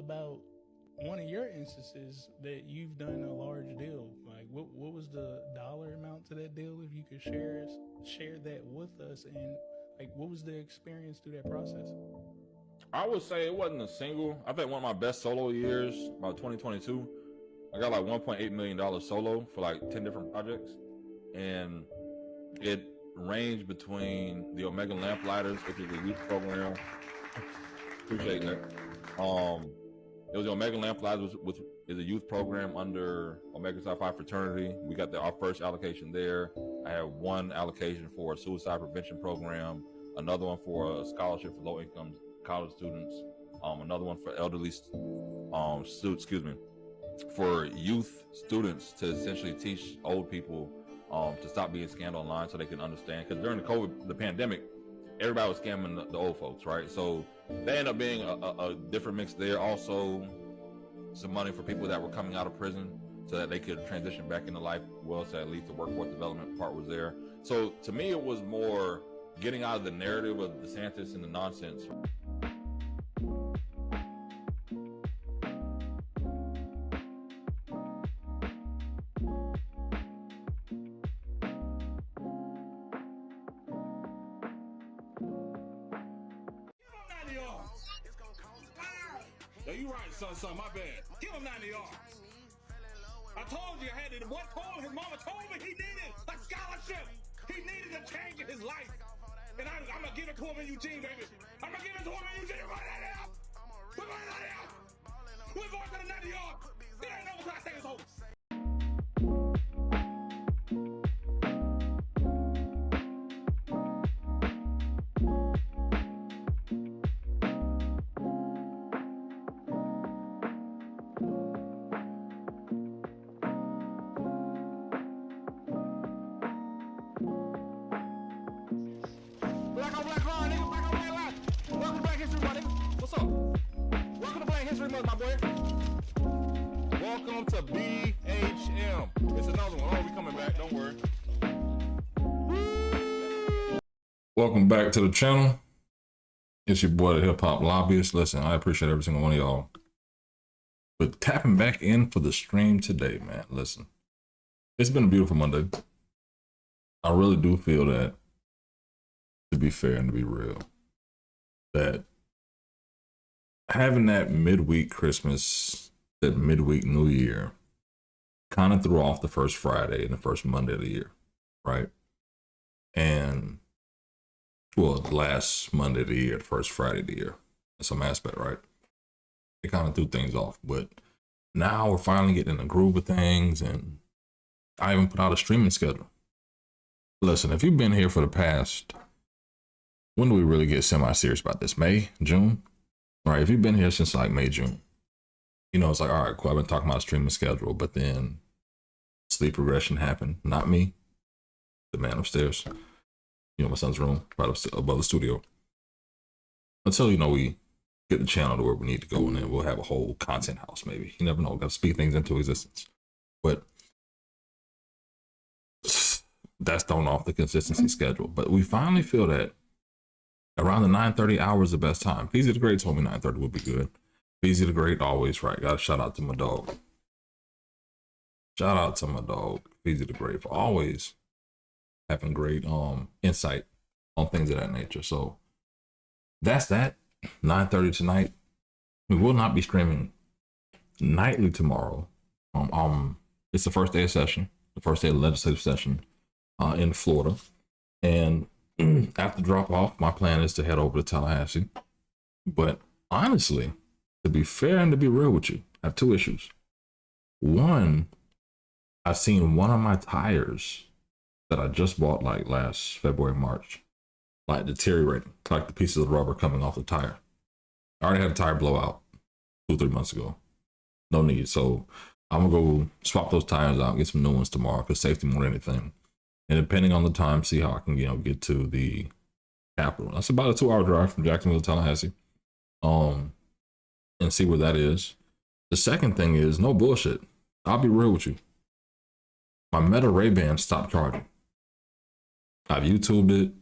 about one of your instances that you've done a large deal. Like, what was the dollar amount to that deal? If you could share that with us, and like, what was the experience through that process? I would say it wasn't a single. I think one of my best solo years, about 2022, I got like $1.8 million solo for like 10 different projects. And it ranged between the Omega Lamplighters, which is a youth program. Appreciate that. It was the Omega Lamplighters, which is a youth program under Omega Psi Phi fraternity. We got our first allocation there. I had one allocation for a suicide prevention program, another one for a scholarship for low-income college students, another one for elderly for youth students to essentially teach old people to stop being scammed online so they can understand. Because during the pandemic, everybody was scamming the old folks, right? So they ended up being a different mix there. Also, some money for people that were coming out of prison so that they could transition back into life well, so at least the workforce development part was there. So to me, it was more getting out of the narrative of DeSantis and the nonsense. No, you right, son, my bad. Give him 90 yards. I told you I had it. What told his mama told me he needed a scholarship. He needed a change in his life. And I'm going to give it to him in Eugene, baby. I'm going to give it to him in Eugene right now. We're going to 90 yards. We're going to the 90 yards. It ain't over till I say it's over. Black on black line, nigga. Black on black line. Welcome to Black History Month, nigga. What's up? Welcome to Black History Month, my boy. Welcome to BHM. It's another one. Oh, we coming back. Don't worry. Welcome back to the channel. It's your boy, the Hip Hop Lobbyist. Listen, I appreciate every single one of y'all. But tapping back in for the stream today, man. Listen, it's been a beautiful Monday. I really do feel that, to be fair and to be real, that having that midweek Christmas, that midweek New Year, kind of threw off the first Friday and the first Monday of the year, right? And, well, the last Monday of the year, the first Friday of the year, in some aspect, right? It kind of threw things off. But now we're finally getting in the groove of things, and I even put out a streaming schedule. Listen, if you've been here for the past, when do we really get semi-serious about this? May, June? All right, if you've been here since like May, June, you know, it's like, all right, cool, I've been talking about a streaming schedule, but then sleep regression happened. Not me, the man upstairs. You know, my son's room, right above the studio. Until, you know, we get the channel to where we need to go, and then we'll have a whole content house, maybe. You never know, got to speak things into existence. But that's thrown off the consistency schedule. But we finally feel that around the 9:30 hour is the best time. Peasy the Great told me 9:30 would be good. Peasy the Great, always right. Got to shout out to my dog. Shout out to my dog, Peasy the Great, for always having great insight on things of that nature. So that's that. 9:30 tonight. We will not be streaming nightly tomorrow. It's the first day of session, the first day of legislative session in Florida. And after drop off, my plan is to head over to Tallahassee. But honestly, to be fair and to be real with you, I have two issues. One, I've seen one of my tires that I just bought like last February, March, like deteriorating, like the pieces of rubber coming off the tire. I already had a tire blowout 2-3 months ago. No need. So I'm gonna go swap those tires out, get some new ones tomorrow, because safety more than anything. And depending on the time, see how I can, you know, get to the capital. That's about a 2-hour drive from Jacksonville to Tallahassee. And see where that is. The second thing is, no bullshit, I'll be real with you. My Meta Ray-Ban stopped charging. I've YouTubed it.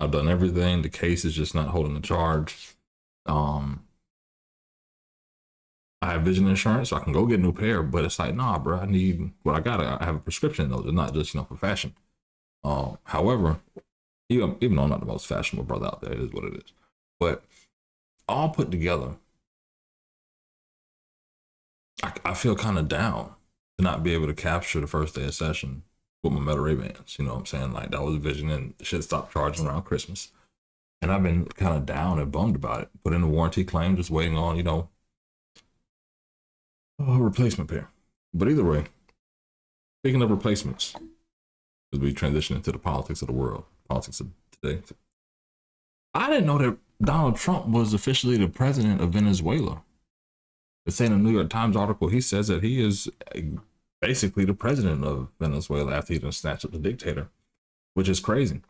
I've done everything. The case is just not holding the charge. I have vision insurance, so I can go get a new pair. But it's like, nah, bro, I need what I got. I have a prescription though. It's not just, for fashion. However, even though I'm not the most fashionable brother out there, it is what it is. But all put together, I feel kind of down to not be able to capture the first day of session with my Meta Ray-Bans. You know what I'm saying? Like, that was a vision, and shit stopped charging around Christmas. And I've been kind of down and bummed about it. Put in a warranty claim, just waiting on, a replacement pair. But either way, speaking of replacements, as we transition into the politics of the world, politics of today, I didn't know that Donald Trump was officially the president of Venezuela. It's saying in a New York Times article, he says that he is basically the president of Venezuela after he done snatched up the dictator, which is crazy,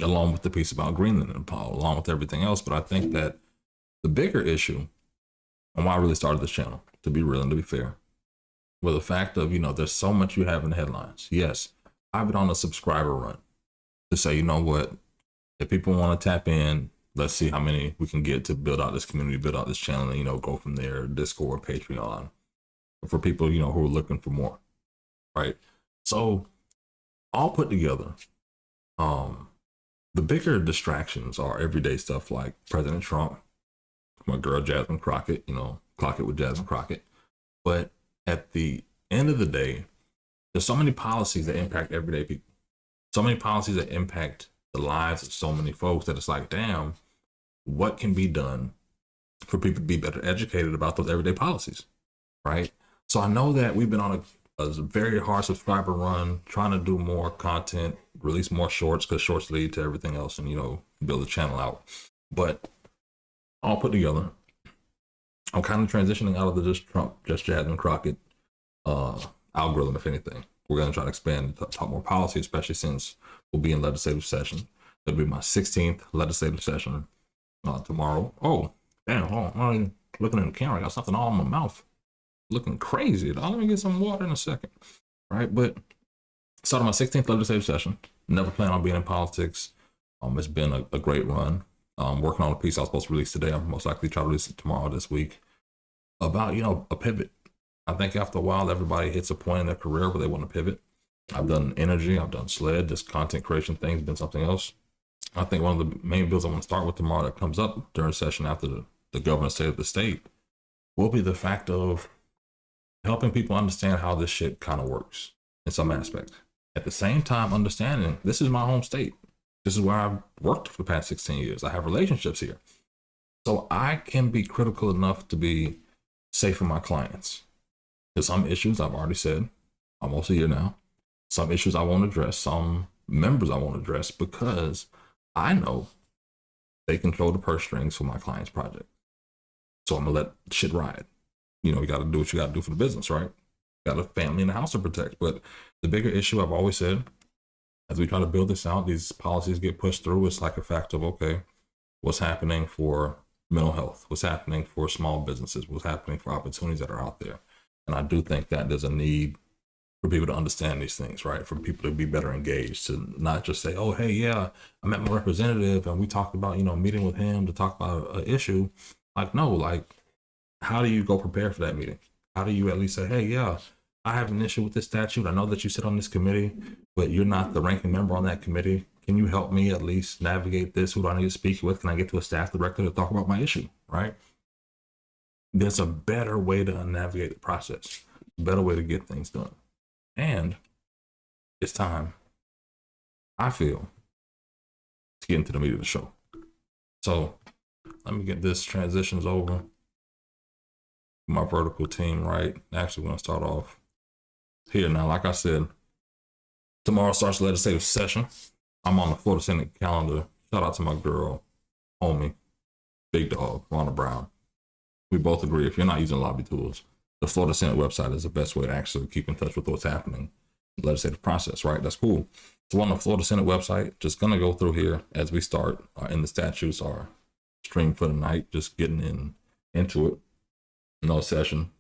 along with the piece about Greenland and along with everything else. But I think that the bigger issue, and why I really started this channel, to be real and to be fair, was the fact of, there's so much you have in the headlines. Yes, I've been on a subscriber run to say, you know what, if people want to tap in, let's see how many we can get to build out this community, build out this channel, and, go from there, Discord, Patreon, for people, who are looking for more, right? So all put together, the bigger distractions are everyday stuff like President Trump, my girl Jasmine Crockett, clock it with Jasmine Crockett. But at the end of the day, there's so many policies that impact everyday people, so many policies that impact the lives of so many folks that it's like, damn, what can be done for people to be better educated about those everyday policies, right? So I know that we've been on a very hard subscriber run, trying to do more content, release more shorts, because shorts lead to everything else, and, build the channel out. But all put together, I'm kind of transitioning out of the just Jasmine Crockett algorithm, if anything. We're going to try to expand to talk more policy, especially since we'll be in legislative session. It'll be my 16th legislative session tomorrow. Oh, damn, hold on. I'm not even looking in the camera. I got something all in my mouth. Looking crazy. Let me get some water in a second. Right? But started my 16th legislative session. Never plan on being in politics. It's been a great run. Working on a piece I was supposed to release today. I'm most likely try to release it tomorrow this week about, a pivot. I think after a while, everybody hits a point in their career where they want to pivot. I've done energy, I've done SLED, this content creation thing's been something else. I think one of the main bills I want to start with tomorrow that comes up during session after the governor's state of the state will be the fact of helping people understand how this shit kind of works in some aspect. At the same time, understanding this is my home state. This is where I've worked for the past 16 years. I have relationships here. So I can be critical enough to be safe for my clients. There's some issues I've already said, almost a year now. Some issues I won't address, some members I won't address, because I know they control the purse strings for my client's project. So I'm gonna let shit ride. You got to do what you got to do for the business, right? Got a family in the house to protect. But the bigger issue I've always said, as we try to build this out, these policies get pushed through, it's like a fact of, okay, what's happening for mental health? What's happening for small businesses? What's happening for opportunities that are out there? And I do think that there's a need for people to understand these things, right? For people to be better engaged, to not just say, oh, hey, yeah, I met my representative and we talked about, meeting with him to talk about an issue. Like, no, like, how do you go prepare for that meeting? How do you at least say, hey, yeah, I have an issue with this statute. I know that you sit on this committee, but you're not the ranking member on that committee. Can you help me at least navigate this? Who do I need to speak with? Can I get to a staff director to talk about my issue, right? There's a better way to navigate the process, a better way to get things done. And it's time, I feel, to get into the meat of the show. So let me get this transitions over. My vertical team, right? Actually, we're going to start off here now. Like I said, tomorrow starts the legislative session. I'm on the Florida Senate calendar. Shout out to my girl, homie, big dog, Rhonda Brown. We both agree, if you're not using lobby tools, the Florida Senate website is the best way to actually keep in touch with what's happening in the legislative process, right? That's cool. So on the Florida Senate website, just going to go through here as we start in the statutes, our stream for the night, just getting into it. No session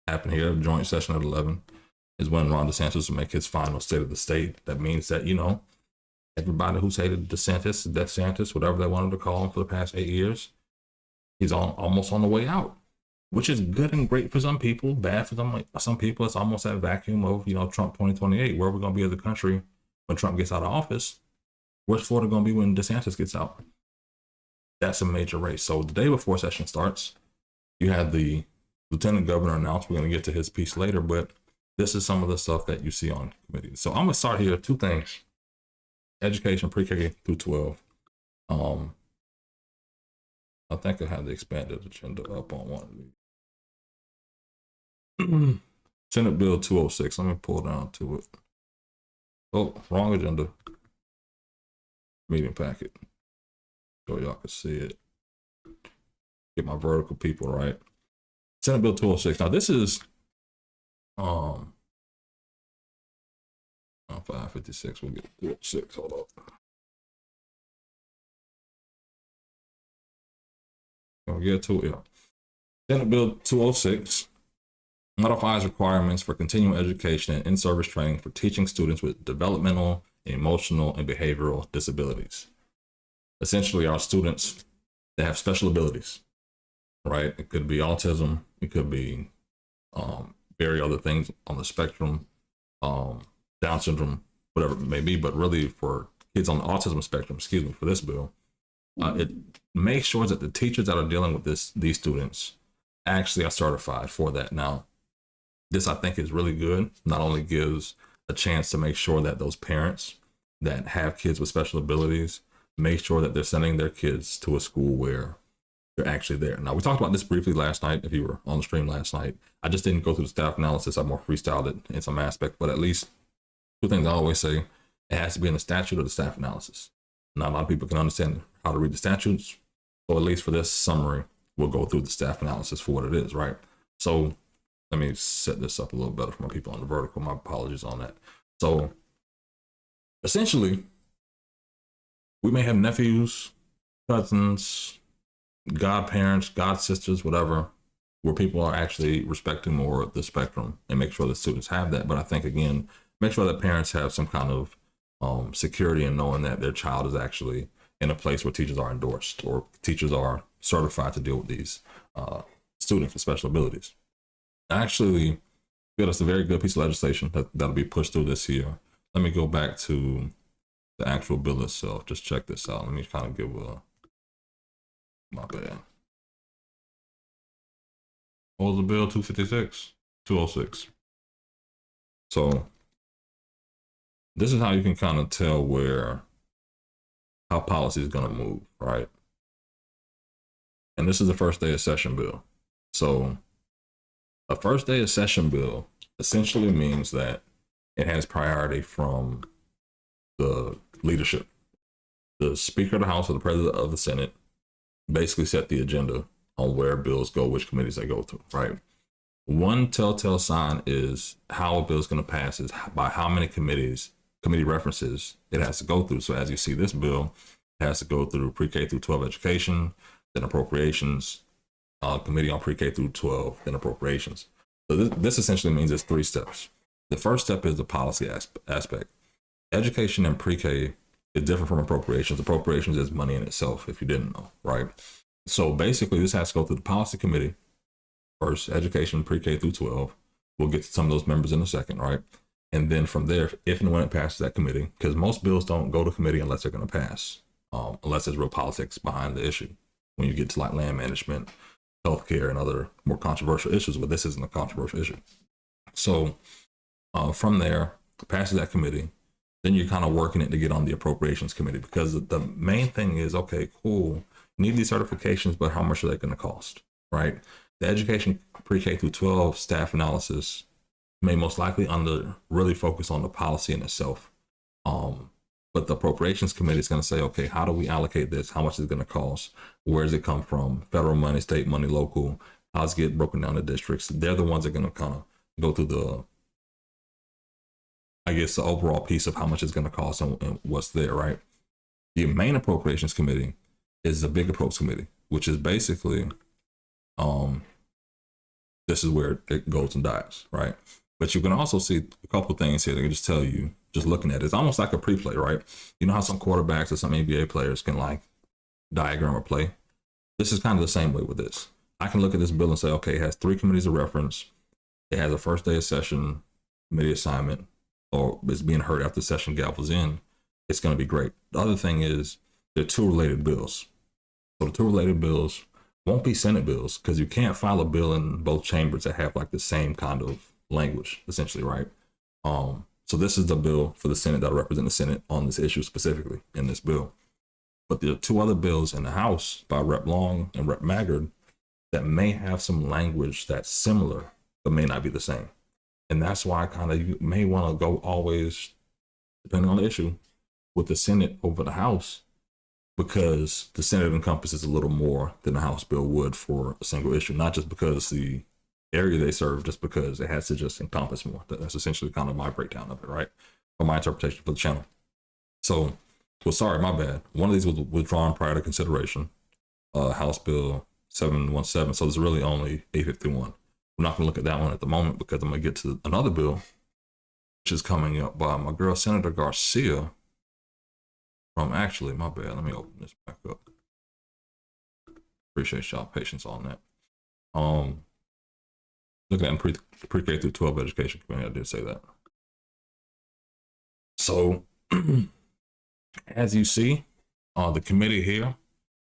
happen here. Joint session at 11 is when Ron DeSantis will make his final state of the state. That means that, everybody who's hated DeSantis, whatever they wanted to call him for the past 8 years, he's almost on the way out. which is good and great for some people, bad for some people. It's almost that vacuum of, Trump 2028. Where are we going to be as a country when Trump gets out of office? Where's Florida going to be when DeSantis gets out? That's a major race. So the day before session starts, you had the lieutenant governor announced. We're going to get to his piece later, but this is some of the stuff that you see on committees. So I'm going to start here. Two things: education, pre-K through 12. I think I have the expanded agenda up on one of these. Senate Bill 206. Let me pull down to it. Oh, wrong agenda. Meeting packet. So y'all can see it. Get my vertical people right. Senate Bill 206. Now this is 556. We'll get 206. Hold up. We'll get to it. Senate Bill 206 modifies requirements for continuing education and in-service training for teaching students with developmental, emotional, and behavioral disabilities. Essentially, our students that have special abilities, right? It could be autism, it could be very other things on the spectrum, Down syndrome, whatever it may be, but really for kids on the autism spectrum, for this bill, it makes sure that the teachers that are dealing with these students actually are certified for that. Now, this I think is really good. Not only gives a chance to make sure that those parents that have kids with special abilities make sure that they're sending their kids to a school where they're actually there. Now, we talked about this briefly last night, if you were on the stream last night. I just didn't go through the staff analysis. I more freestyled it in some aspect, but at least two things I always say: it has to be in the statute or the staff analysis. Not a lot of people can understand how to read the statutes. So at least for this summary, we'll go through the staff analysis for what it is, right? So let me set this up a little better for my people on the vertical. My apologies on that. So essentially, we may have nephews, cousins, godparents, godsisters, whatever, where people are actually respecting more of the spectrum and make sure that students have that. But I think, again, make sure that parents have some kind of security in knowing that their child is actually in a place where teachers are endorsed or teachers are certified to deal with these students with special abilities. Actually, it's a very good piece of legislation that'll be pushed through this year. Let me go back to the actual bill itself. Just check this out. Let me kind of give my bad. What was the bill? 256? 206. So this is how you can kind of tell how policy is going to move, right? And this is the first day of session bill. So a first day of session bill essentially means that it has priority from the leadership. The Speaker of the House or the President of the Senate basically set the agenda on where bills go, which committees they go to, right? One telltale sign is how a bill is going to pass is by how many committee references it has to go through. So as you see, this bill has to go through pre-K through 12 education, then appropriations, committee on pre-K through 12, then appropriations. So this essentially means there's 3 steps. The first step is the policy aspect. Education and pre-K is different from appropriations. Appropriations is money in itself, if you didn't know, right? So basically, this has to go through the policy committee first, education, pre-K through 12. We'll get to some of those members in a second, right? And then from there, if and when it passes that committee, because most bills don't go to committee unless they're going to pass, unless there's real politics behind the issue. When you get to like land management, healthcare, and other more controversial issues, but this isn't a controversial issue. So from there, passes that committee, then you're kind of working it to get on the appropriations committee, because the main thing is, okay, cool, you need these certifications, but how much are they going to cost, right? The education pre-K through 12 staff analysis may most likely really focus on the policy in itself. But the appropriations committee is going to say, okay, how do we allocate this? How much is it going to cost? Where does it come from? Federal money, state money, local? How does it get broken down to districts? They're the ones that are going to kind of go through the overall piece of how much it's going to cost and what's there, right? The main appropriations committee is the big approach committee, which is basically, this is where it goes and dies, right? But you can also see a couple of things here that can just tell you, just looking at it. It's almost like a pre-play, right? You know how some quarterbacks or some NBA players can like diagram a play? This is kind of the same way with this. I can look at this bill and say, okay, it has 3 committees of reference. It has a first day of session committee assignment, or it's being heard after the session gavels in. It's going to be great. The other thing is there are 2 related bills. So the 2 related bills won't be Senate bills, because you can't file a bill in both chambers that have like the same kind of language, essentially, right? So this is the bill for the Senate that'll represent the Senate on this issue specifically in this bill. But there are 2 other bills in the House by Rep. Long and Rep. Maggard that may have some language that's similar, but may not be the same. And that's why you may want to go always, depending on the issue, with the Senate over the House, because the Senate encompasses a little more than the House bill would for a single issue, not just because the area they serve, just because it has to just encompass more. That's essentially kind of my breakdown of it, right? Or my interpretation for the channel. So, well, sorry, my bad. One of these was withdrawn prior to consideration, House Bill 717. So there's really only 851. We're not going to look at that one at the moment because I'm going to get to another bill, which is coming up by my girl, Senator Garcia. Actually, my bad. Let me open this back up. Appreciate y'all patience on that. Looking at pre-K through 12 education committee, I did say that. So, as you see, the committee here,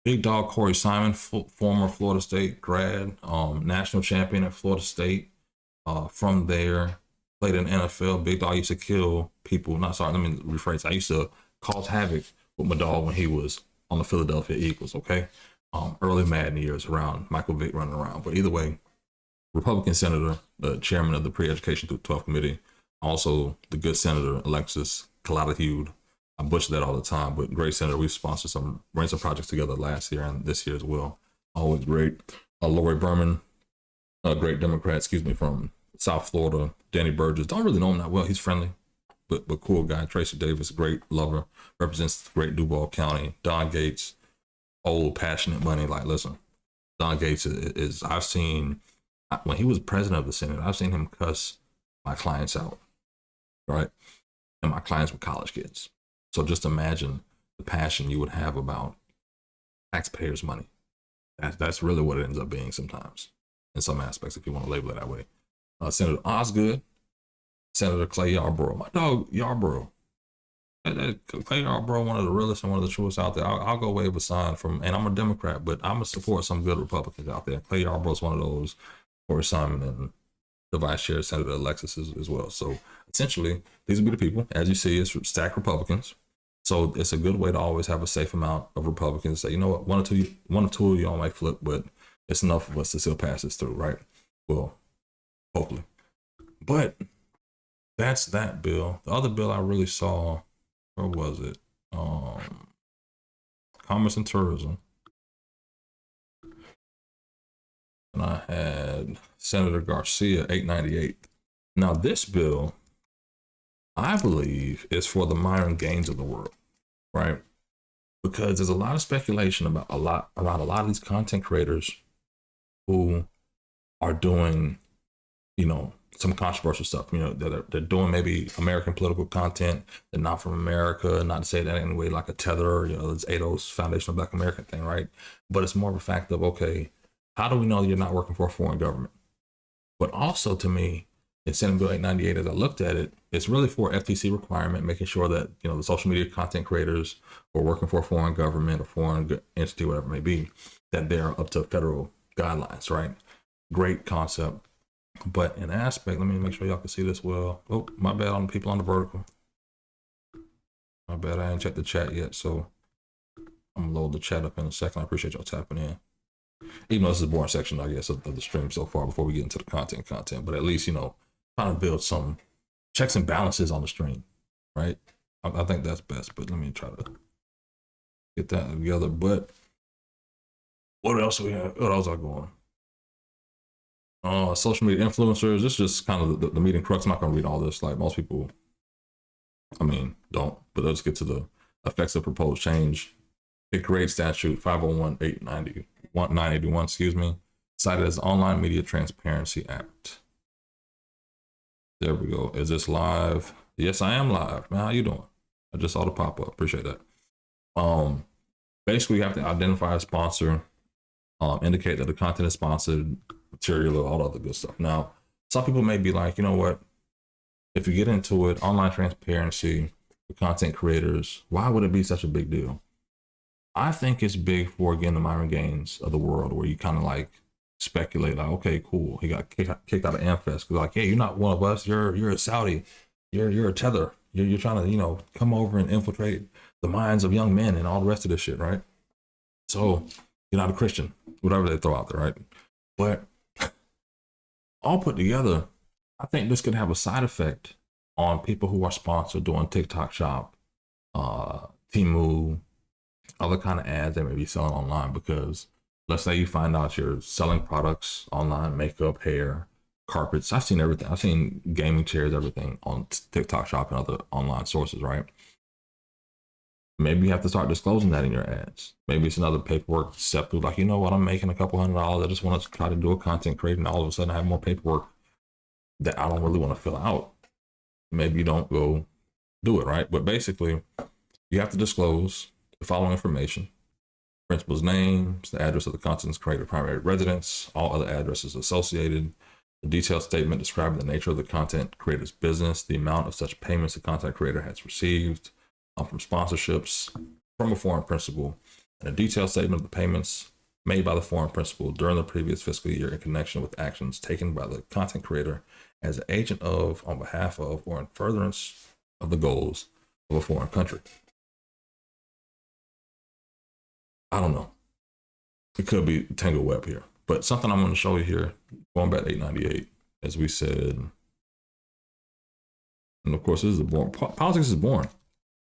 big dog Corey Simon, former Florida State grad, national champion at Florida State. From there, played in NFL. Big dog used to kill people. Let me rephrase. I used to cause havoc with my dog when he was on the Philadelphia Eagles, okay? Early Madden years around Michael Vick running around. But either way, Republican senator, the chairman of the pre-education through 12 committee, also the good senator, Alexis Calatahud. I butcher that all the time, but great senator. We've sponsored ran some projects together last year and this year as well. Always great. Lori Berman, a great Democrat, from South Florida. Danny Burgess, don't really know him that well. He's friendly, but cool guy. Tracy Davis, great lover, represents great Duval County. Don Gates, old passionate money. Like, listen, Don Gates is I've seen, when he was president of the Senate, I've seen him cuss my clients out, right? And my clients were college kids. So just imagine the passion you would have about taxpayers' money. That's really what it ends up being sometimes, in some aspects, if you want to label it that way. Senator Osgood, Senator Clay Yarborough, my dog Yarborough. Clay Yarborough, one of the realest and one of the truest out there. I'll go wave a sign from, and I'm a Democrat, but I'm going to support some good Republicans out there. Clay Yarborough is one of those, Corey Simon and the Vice Chair, Senator Alexis as well. So essentially, these will be the people. As you see, it's stacked Republicans. So it's a good way to always have a safe amount of Republicans. Say, you know what, one or two of y'all might flip, but it's enough of us to still pass this through, right? Well, hopefully. But that's that bill. The other bill I really saw, where was it? Commerce and Tourism. And I had Senator Garcia, 898. Now this bill, I believe, is for the Myron Gaines of the world, right? Because there's a lot of speculation about a lot of these content creators who are doing, some controversial stuff. They're doing maybe American political content. They're not from America. Not to say that anyway, like a tether. It's ADO's Foundation of Black American thing, right? But it's more of a fact of, okay, how do we know you're not working for a foreign government? But also, to me, in Senate Bill 898, as I looked at it, it's really for FTC requirement, making sure that the social media content creators who are working for a foreign government or foreign entity, whatever it may be, that they're up to federal guidelines, right? Great concept. But in aspect, let me make sure y'all can see this well. Oh, my bad on the people on the vertical. My bad, I ain't checked the chat yet, so I'm gonna load the chat up in a second. I appreciate y'all tapping in. Even though this is a boring section, I guess, of the stream so far before we get into the content, but at least, trying to build some checks and balances on the stream, right? I think that's best, but let me try to get that together. But what else we have? What else are going? Social media influencers. This is just kind of the meeting crux. I'm not going to read all this. Like most people, don't. But let's get to the effects of proposed change. It creates statute 501-891, cited as Online Media Transparency Act. There we go. Is this live? Yes, I am live. Man, how you doing? I just saw the pop up. Appreciate that. Basically, you have to identify a sponsor indicate that the content is sponsored material or all other good stuff. Now, some people may be like, you know what? If you get into it, online transparency for content creators, why would it be such a big deal? I think it's big for, again, the Myron Gaines of the world, where you kind of like speculate, like, okay, cool, he got kicked out of AmFest because, like, hey, you're not one of us. You're a Saudi. You're a tether. You're trying to, you know, come over and infiltrate the minds of young men and all the rest of this shit, right? So you're not a Christian, whatever they throw out there, right? But all put together, I think this could have a side effect on people who are sponsored doing TikTok Shop, Temu, other kind of ads they may be selling online. Because let's say you find out you're selling products online, makeup, hair, carpets. I've seen everything. I've seen gaming chairs, everything on TikTok Shop and other online sources, right? Maybe you have to start disclosing that in your ads. Maybe it's another paperwork step through, like, you know what, I'm making a couple $100. I just want to try to do a content creating. All of a sudden I have more paperwork that I don't really want to fill out. Maybe you don't go do it, right? But basically, you have to disclose the following information: principal's names, the address of the content creator primary residence, all other addresses associated, the detailed statement describing the nature of the content creator's business, the amount of such payments the content creator has received from sponsorships from a foreign principal, and a detailed statement of the payments made by the foreign principal during the previous fiscal year in connection with actions taken by the content creator as an agent of, on behalf of, or in furtherance of the goals of a foreign country. I don't know. It could be tangled web here, but something I'm going to show you here, going back to 898, as we said, and of course, this is born. Politics is born,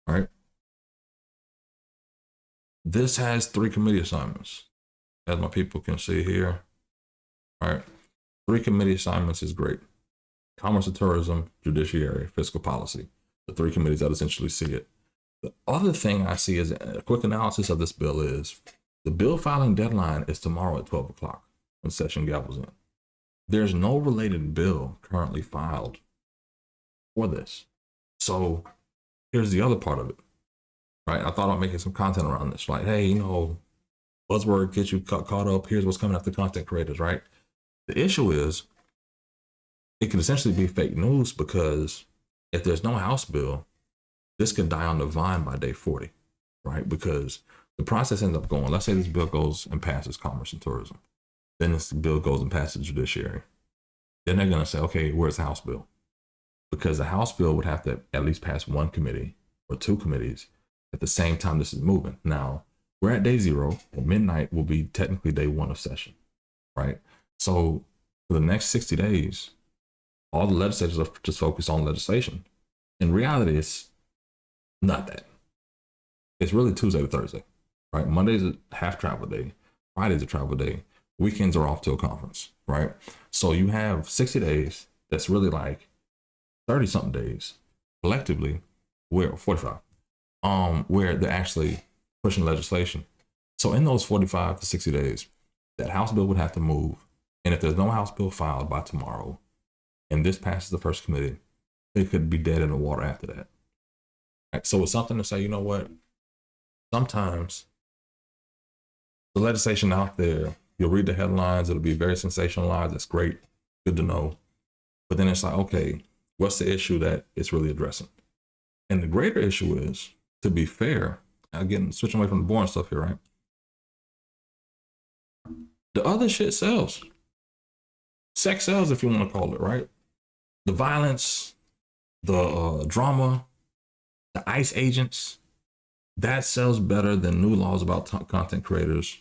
right? This has 3 committee assignments, as my people can see here. All right, 3 committee assignments is great. Commerce and Tourism, Judiciary, Fiscal Policy, the 3 committees that essentially see it. The other thing I see is a quick analysis of this bill is the bill filing deadline is tomorrow at 12 o'clock when session gavels in. There's no related bill currently filed for this. So here's the other part of it, right? I thought about making some content around this, like, hey, you know, buzzword gets you caught up. Here's what's coming after content creators, right? The issue is it could essentially be fake news, because if there's no House bill, this can die on the vine by day 40, right? Because the process ends up going, let's say this bill goes and passes Commerce and Tourism. Then this bill goes and passes Judiciary. Then they're going to say, okay, where's the House bill? Because the House bill would have to at least pass 1 committee or 2 committees at the same time this is moving. Now, we're at day 0, and midnight will be technically day 1 of session, right? So for the next 60 days, all the legislators are just focused on legislation. In reality, it's not that. It's really Tuesday to Thursday, right? Monday's a half travel day. Friday's a travel day. Weekends are off to a conference, right? So you have 60 days. That's really like 30 something days collectively, where 45, where they're actually pushing legislation. So in those 45 to 60 days, that House bill would have to move. And if there's no House bill filed by tomorrow, and this passes the first committee, it could be dead in the water after that. Right? So it's something to say, you know what? Sometimes the legislation out there, you'll read the headlines, it'll be very sensationalized. That's great, good to know. But then it's like, okay, what's the issue that it's really addressing? And the greater issue is, to be fair, again, switching away from the boring stuff here, right? The other shit sells. Sex sells, if you want to call it, right? The violence, the drama, the ICE agents, that sells better than new laws about content creators,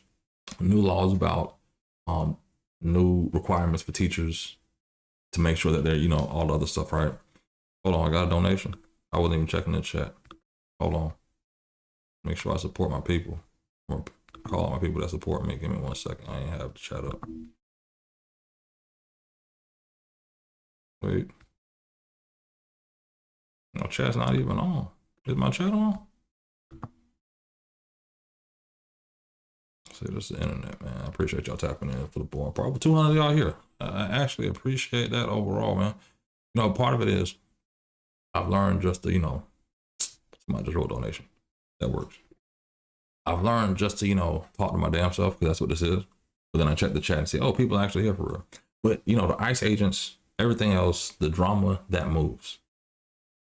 new laws about new requirements for teachers to make sure that they're, you know, all the other stuff, right? Hold on, I got a donation. I wasn't even checking the chat. Hold on. Make sure I support my people. Or call out my people that support me. Give me 1 second. I ain't have the chat up. Wait. No, chat's not even on. Is my chat on? See, this is the internet, man. I appreciate y'all tapping in for the boring part. 200 of y'all here. I actually appreciate that overall, man. You know, part of it is I've learned just to, you know, somebody just wrote a donation. That works. I've learned just to, you know, talk to my damn self, because that's what this is. But then I check the chat and say, oh, people are actually here for real. But, you know, the ICE agents, everything else, the drama, that moves.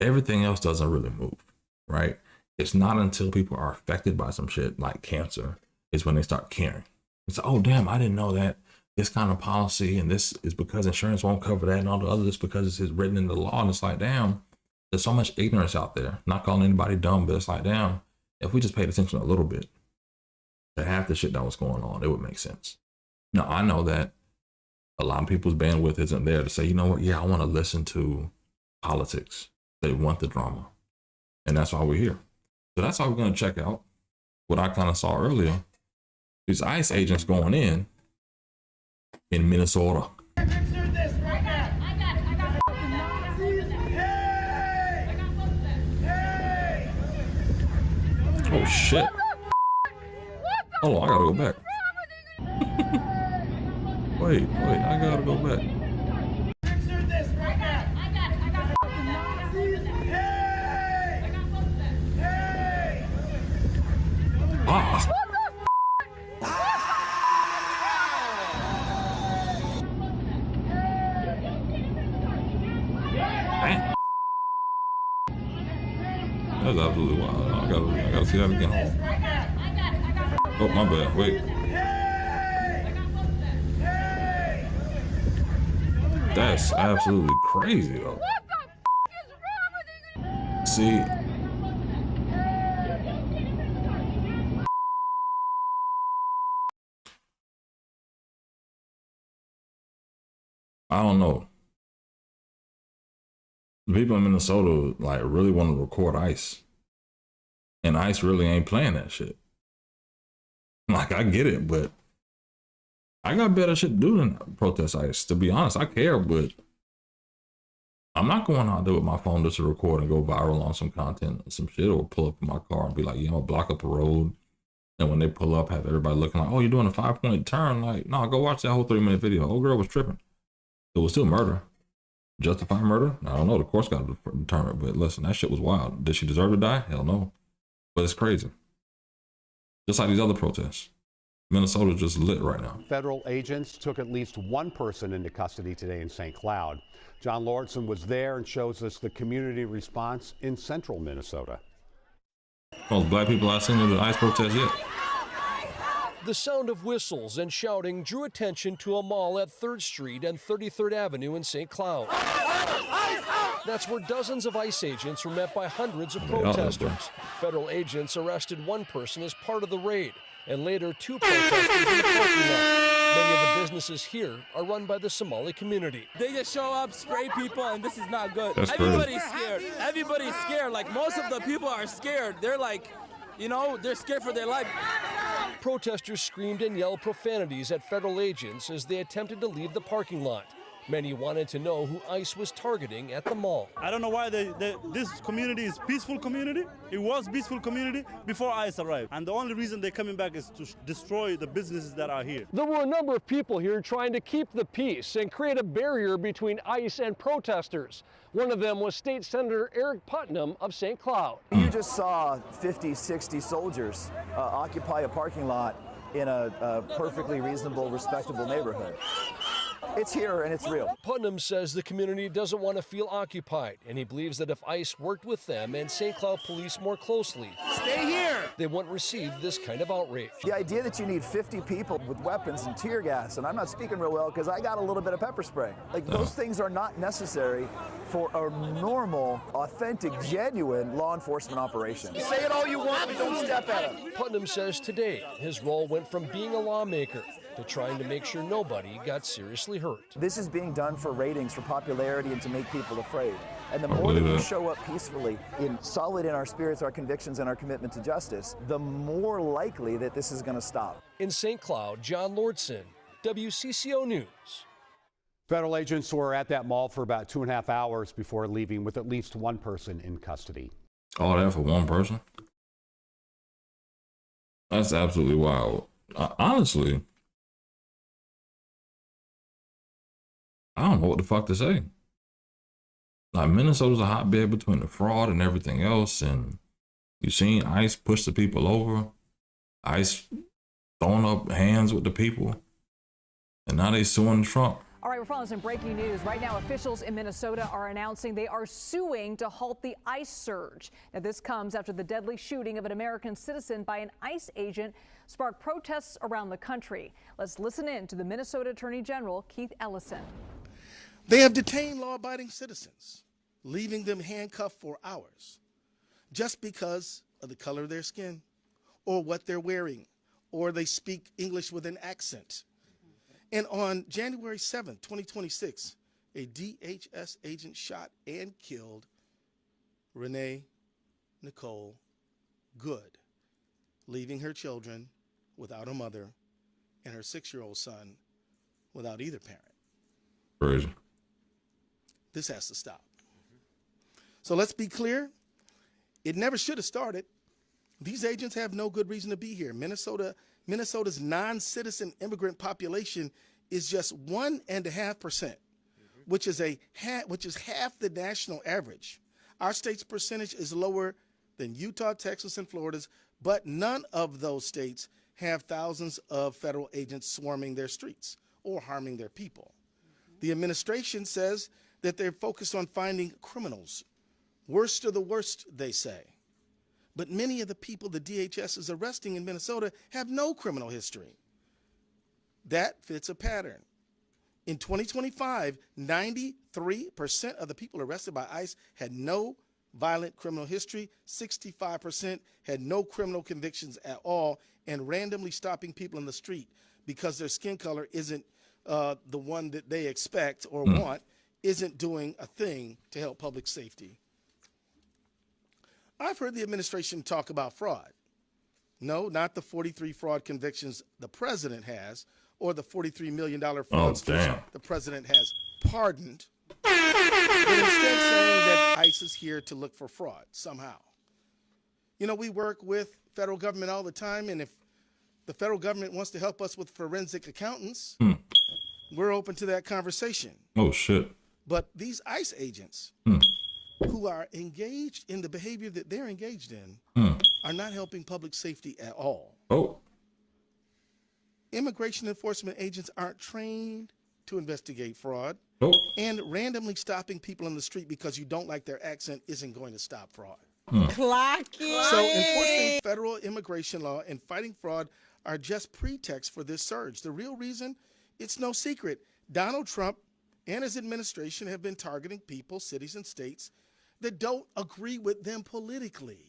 Everything else doesn't really move, right? It's not until people are affected by some shit like cancer is when they start caring. It's like, oh, damn, I didn't know that this kind of policy and this is because insurance won't cover that and all the others because it's written in the law. And it's like, damn, there's so much ignorance out there. Not calling anybody dumb, but it's like, damn, if we just paid attention a little bit to half the shit that was going on, it would make sense. Now, I know that a lot of people's bandwidth isn't there to say, you know what, yeah, I want to listen to politics. They want the drama. And that's why we're here. So that's why we're going to check out what I kind of saw earlier. These ICE agents going in Minnesota. Oh shit. Hold on, I gotta go back. wait, I gotta go back. Ah. Damn. That's absolutely wild. I gotta see that again. Oh, my bad. Wait. That's absolutely crazy, though. What the f is wrong with you? See, I don't know. The people in Minnesota like really want to record ICE, and ICE really ain't playing that shit. Like, I get it, but I got better shit to do than protest ICE. To be honest, I care, but I'm not going out there with my phone just to record and go viral on some content or some shit, or pull up in my car and be like, you know, block up a road. And when they pull up, have everybody looking like, oh, you're doing a 5-point turn. Like, no, go watch that whole 3-minute video. Old girl was tripping. It was still murder. Justify murder? I don't know. The court's got to determine it. But listen, that shit was wild. Did she deserve to die? Hell no. But it's crazy. Just like these other protests. Minnesota just lit right now. Federal agents took at least one person into custody today in St. Cloud. John Lordson was there and shows us the community response in central Minnesota. Most black people I've seen in the ICE protest yet. The sound of whistles and shouting drew attention to a mall at 3rd Street and 33rd Avenue in St. Cloud. That's where dozens of ICE agents were met by hundreds of protesters. Federal agents arrested one person as part of the raid, and later 2 protesters in the parking lot. Many of the businesses here are run by the Somali community. They just show up, spray people, and this is not good. That's Everybody's scared. Everybody's scared. Like, most of the people are scared. They're like, you know, they're scared for their life. Protesters screamed and yelled profanities at federal agents as they attempted to leave the parking lot. Many wanted to know who ICE was targeting at the mall. I don't know why this community is peaceful community. It was peaceful community before ICE arrived. And the only reason they're coming back is to destroy the businesses that are here. There were a number of people here trying to keep the peace and create a barrier between ICE and protesters. One of them was State Senator Eric Putnam of St. Cloud. You just saw 50, 60 soldiers occupy a parking lot in a perfectly reasonable, respectable neighborhood. It's here and it's real. Putnam says the community doesn't want to feel occupied, and he believes that if ICE worked with them and St. Cloud police more closely, Stay here! they wouldn't receive this kind of outrage. The idea that you need 50 people with weapons and tear gas, and I'm not speaking real well because I got a little bit of pepper spray. Like, those things are not necessary for a normal, authentic, genuine law enforcement operation. Say it all you want, but don't step at it. Putnam says today his role went from being a lawmaker to trying to make sure nobody got seriously hurt. This is being done for ratings, for popularity, and to make people afraid. And the more that we show up peacefully, solid in our spirits, our convictions, and our commitment to justice, the more likely that this is going to stop. In St. Cloud, John Lordson, WCCO News. Federal agents were at that mall for about 2.5 hours before leaving with at least one person in custody. All that for one person? That's absolutely wild. Honestly, I don't know what the fuck to say. Like, Minnesota's a hotbed between the fraud and everything else, and you've seen ICE push the people over, ICE throwing up hands with the people. And now they suing Trump. All right, we're following some breaking news. Right now, officials in Minnesota are announcing they are suing to halt the ICE surge. Now, this comes after the deadly shooting of an American citizen by an ICE agent sparked protests around the country. Let's listen in to the Minnesota Attorney General, Keith Ellison. They have detained law-abiding citizens, leaving them handcuffed for hours just because of the color of their skin or what they're wearing, or they speak English with an accent. And on January 7th, 2026, a DHS agent shot and killed Renee, Nicole, Goode, leaving her children without a mother and her 6-year-old son without either parent. Crazy. This has to stop. So let's be clear. It never should have started. These agents have no good reason to be here. Minnesota's non-citizen immigrant population is just 1.5%, which is half the national average. Our state's percentage is lower than Utah, Texas, and Florida's, but none of those states have thousands of federal agents swarming their streets or harming their people. The administration says that they're focused on finding criminals. Worst of the worst, they say. But many of the people the DHS is arresting in Minnesota have no criminal history. That fits a pattern. In 2025, 93% of the people arrested by ICE had no violent criminal history, 65% had no criminal convictions at all, and randomly stopping people in the street because their skin color isn't the one that they expect or want isn't doing a thing to help public safety. I've heard the administration talk about fraud. No, not the 43 fraud convictions the president has or the $43 million fraud the president has pardoned, but instead saying that ICE is here to look for fraud somehow. You know, we work with federal government all the time, and if the federal government wants to help us with forensic accountants, we're open to that conversation. Oh, shit. But these ICE agents who are engaged in the behavior that they're engaged in are not helping public safety at all. Oh. Immigration enforcement agents aren't trained to investigate fraud. Oh. And randomly stopping people in the street because you don't like their accent isn't going to stop fraud. Clock it. So enforcing federal immigration law and fighting fraud are just pretexts for this surge. The real reason, it's no secret. Donald Trump and his administration have been targeting people, cities, and states that don't agree with them politically.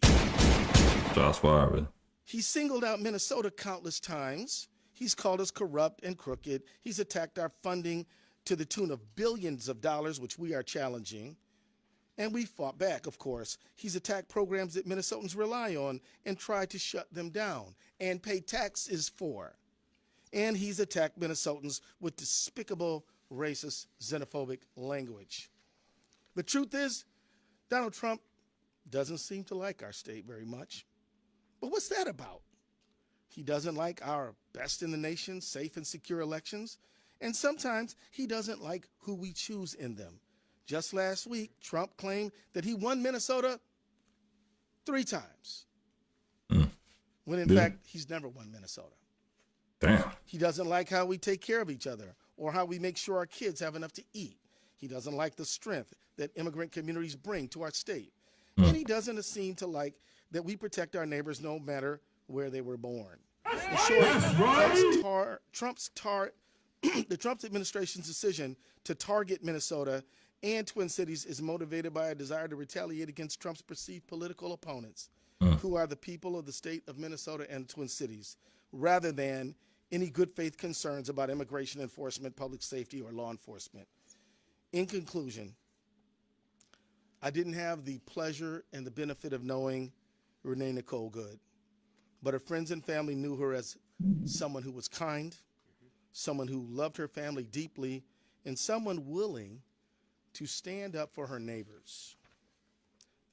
Shots fired. He singled out Minnesota countless times. He's called us corrupt and crooked. He's attacked our funding to the tune of billions of dollars, which we are challenging. And we fought back, of course. He's attacked programs that Minnesotans rely on and tried to shut them down and pay taxes for. And he's attacked Minnesotans with despicable, racist, xenophobic language. The truth is, Donald Trump doesn't seem to like our state very much. But what's that about? He doesn't like our best in the nation, safe and secure elections. And sometimes he doesn't like who we choose in them. Just last week, Trump claimed that he won Minnesota 3 times. When in fact, he's never won Minnesota. Damn. He doesn't like how we take care of each other or how we make sure our kids have enough to eat. He doesn't like the strength that immigrant communities bring to our state. And he doesn't seem to like that we protect our neighbors no matter where they were born. In short, the Trump administration's decision to target Minnesota and Twin Cities is motivated by a desire to retaliate against Trump's perceived political opponents, who are the people of the state of Minnesota and Twin Cities, rather than any good faith concerns about immigration enforcement, public safety, or law enforcement. In conclusion, I didn't have the pleasure and the benefit of knowing Renee Nicole Goode, but her friends and family knew her as someone who was kind, someone who loved her family deeply, and someone willing to stand up for her neighbors.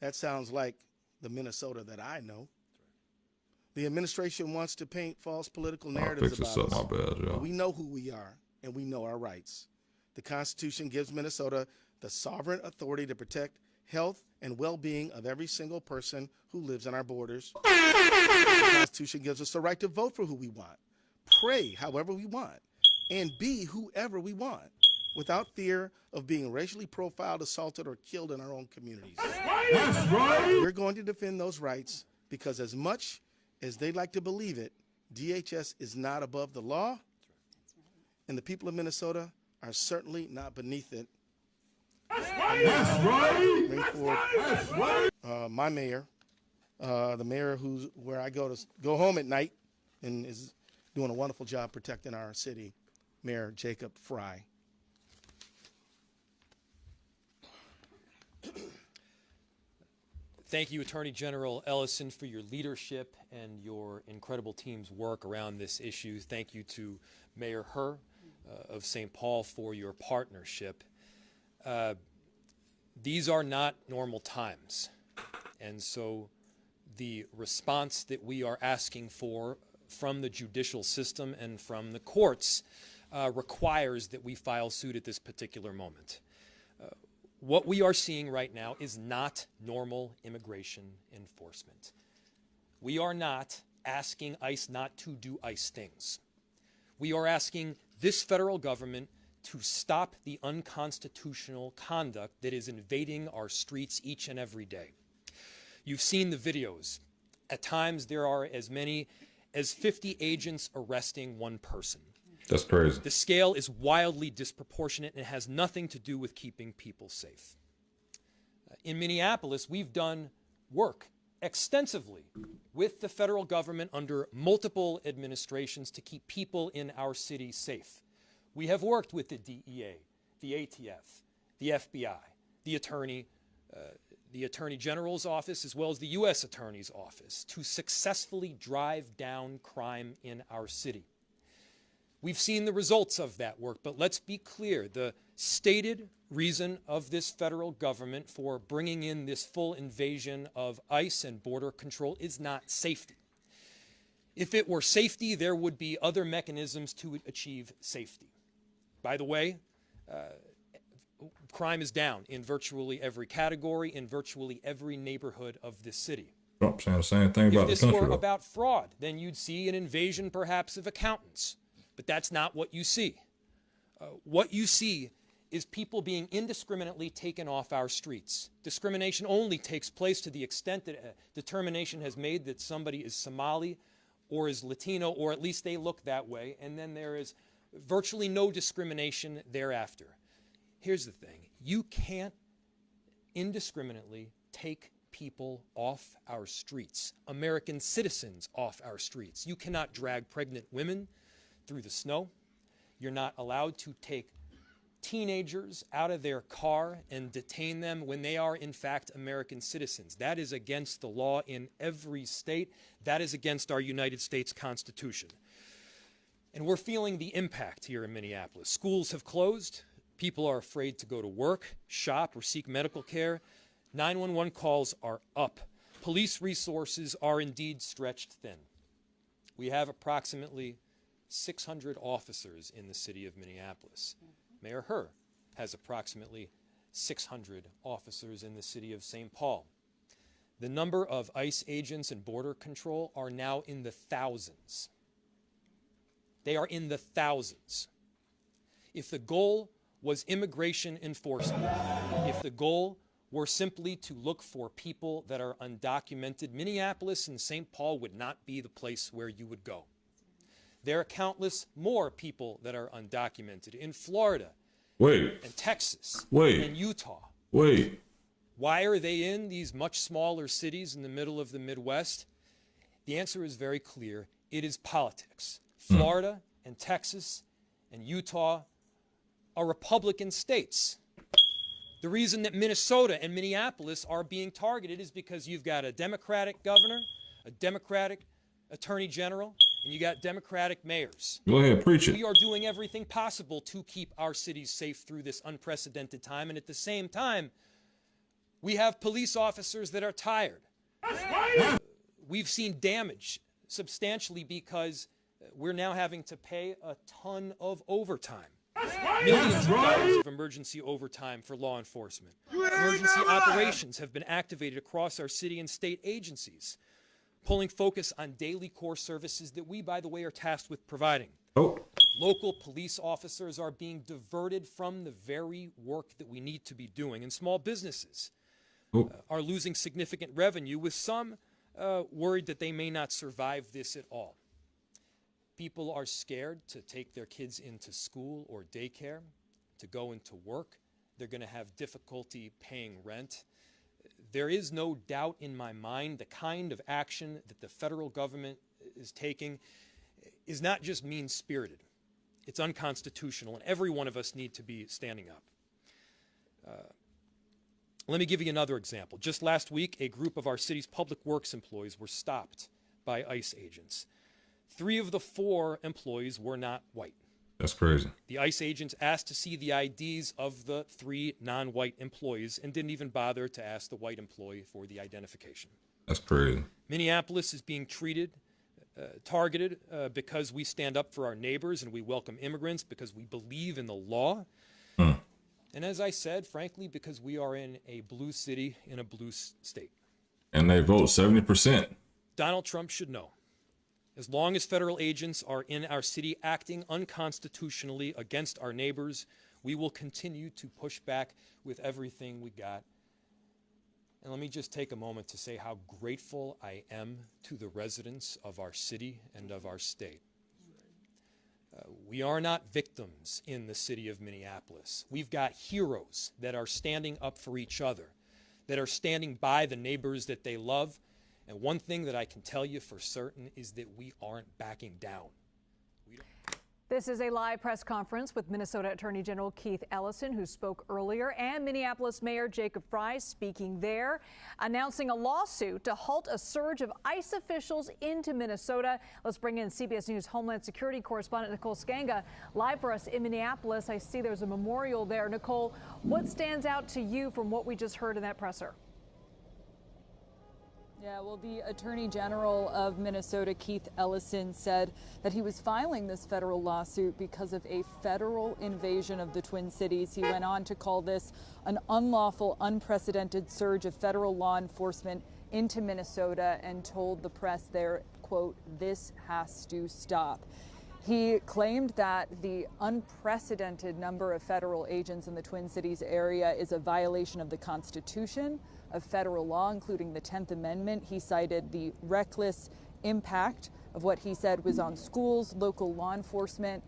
That sounds like the Minnesota that I know. The administration wants to paint false political narratives about us. But we know who we are, and we know our rights. The Constitution gives Minnesota the sovereign authority to protect health and well-being of every single person who lives on our borders. The Constitution gives us the right to vote for who we want, pray however we want, and be whoever we want without fear of being racially profiled, assaulted, or killed in our own communities. That's right. We're going to defend those rights because as much as they like to believe it, DHS is not above the law, and the people of Minnesota are certainly not beneath it. That's right. Bring forward my mayor, the mayor where I go home at night and is doing a wonderful job protecting our city, Mayor Jacob Frey. Thank you, Attorney General Ellison, for your leadership and your incredible team's work around this issue. Thank you to Mayor Herr of St. Paul for your partnership. These are not normal times, and so the response that we are asking for from the judicial system and from the courts requires that we file suit at this particular moment. What we are seeing right now is not normal immigration enforcement. We are not asking ICE not to do ICE things. We are asking this federal government to stop the unconstitutional conduct that is invading our streets each and every day. You've seen the videos. At times there are as many as 50 agents arresting one person. That's crazy. The scale is wildly disproportionate and it has nothing to do with keeping people safe. In Minneapolis, we've done work extensively with the federal government under multiple administrations to keep people in our city safe. We have worked with the DEA, the ATF, the FBI, the Attorney General's office, as well as the U.S. Attorney's office to successfully drive down crime in our city. We've seen the results of that work, but let's be clear. The stated reason of this federal government for bringing in this full invasion of ICE and border control is not safety. If it were safety, there would be other mechanisms to achieve safety. By the way, crime is down in virtually every category, in virtually every neighborhood of this city. Trump saying the same thing about the country. If this were about fraud, then you'd see an invasion perhaps of accountants. But that's not what you see. What you see is people being indiscriminately taken off our streets. Discrimination only takes place to the extent that a determination has made that somebody is Somali or is Latino, or at least they look that way, and then there is virtually no discrimination thereafter. Here's the thing. You can't indiscriminately take people off our streets, American citizens off our streets. You cannot drag pregnant women through the snow. You're not allowed to take teenagers out of their car and detain them when they are in fact American citizens. That is against the law in every state. That is against our United States Constitution. And we're feeling the impact here in Minneapolis. Schools have closed. People are afraid to go to work, shop, or seek medical care. 911 calls are up. Police resources are indeed stretched thin. We have approximately 600 officers in the city of Minneapolis. Mayor Herr has approximately 600 officers in the city of St. Paul. The number of ICE agents and border control are now in the thousands. They are in the thousands. If the goal was immigration enforcement, if the goal were simply to look for people that are undocumented, Minneapolis and St. Paul would not be the place where you would go. There are countless more people that are undocumented in Florida and Texas and Utah. Why are they in these much smaller cities in the middle of the Midwest? The answer is very clear. It is politics. Florida and Texas and Utah are Republican states. The reason that Minnesota and Minneapolis are being targeted is because you've got a Democratic governor, a Democratic attorney general, and you got Democratic mayors. Go ahead, preach it. We are doing everything possible to keep our cities safe through this unprecedented time, and at the same time, we have police officers that are tired. We've seen damage substantially because we're now having to pay a ton of overtime. Millions of dollars of emergency overtime for law enforcement. Emergency operations have been activated across our city and state agencies, pulling focus on daily core services that we, by the way, are tasked with providing. Local police officers are being diverted from the very work that we need to be doing, and small businesses are losing significant revenue, with some worried that they may not survive this at all. People are scared to take their kids into school or daycare, to go into work. They're going to have difficulty paying rent. There is no doubt in my mind the kind of action that the federal government is taking is not just mean-spirited. It's unconstitutional, and every one of us need to be standing up. Let me give you another example. Just last week, a group of our city's public works employees were stopped by ICE agents. 3 of the 4 employees were not white. That's crazy. The ICE agents asked to see the IDs of the 3 non-white employees and didn't even bother to ask the white employee for the identification. That's crazy. Minneapolis is being targeted because we stand up for our neighbors and we welcome immigrants, because we believe in the law. And as I said, frankly, because we are in a blue city, in a blue state. And they vote 70%. Donald Trump should know. As long as federal agents are in our city acting unconstitutionally against our neighbors, we will continue to push back with everything we got. And let me just take a moment to say how grateful I am to the residents of our city and of our state. We are not victims in the city of Minneapolis. We've got heroes that are standing up for each other, that are standing by the neighbors that they love. And one thing that I can tell you for certain is that we aren't backing down. This is a live press conference with Minnesota Attorney General Keith Ellison, who spoke earlier, and Minneapolis Mayor Jacob Frey speaking there, announcing a lawsuit to halt a surge of ICE officials into Minnesota. Let's bring in CBS News Homeland Security correspondent Nicole Skanga live for us in Minneapolis. I see there's a memorial there. Nicole, what stands out to you from what we just heard in that presser? Yeah, well, the Attorney General of Minnesota, Keith Ellison, said that he was filing this federal lawsuit because of a federal invasion of the Twin Cities. He went on to call this an unlawful, unprecedented surge of federal law enforcement into Minnesota and told the press there, quote, "This has to stop." He claimed that the unprecedented number of federal agents in the Twin Cities area is a violation of the Constitution, of federal law, including the 10th Amendment. He cited the reckless impact of what he said was on schools, local law enforcement,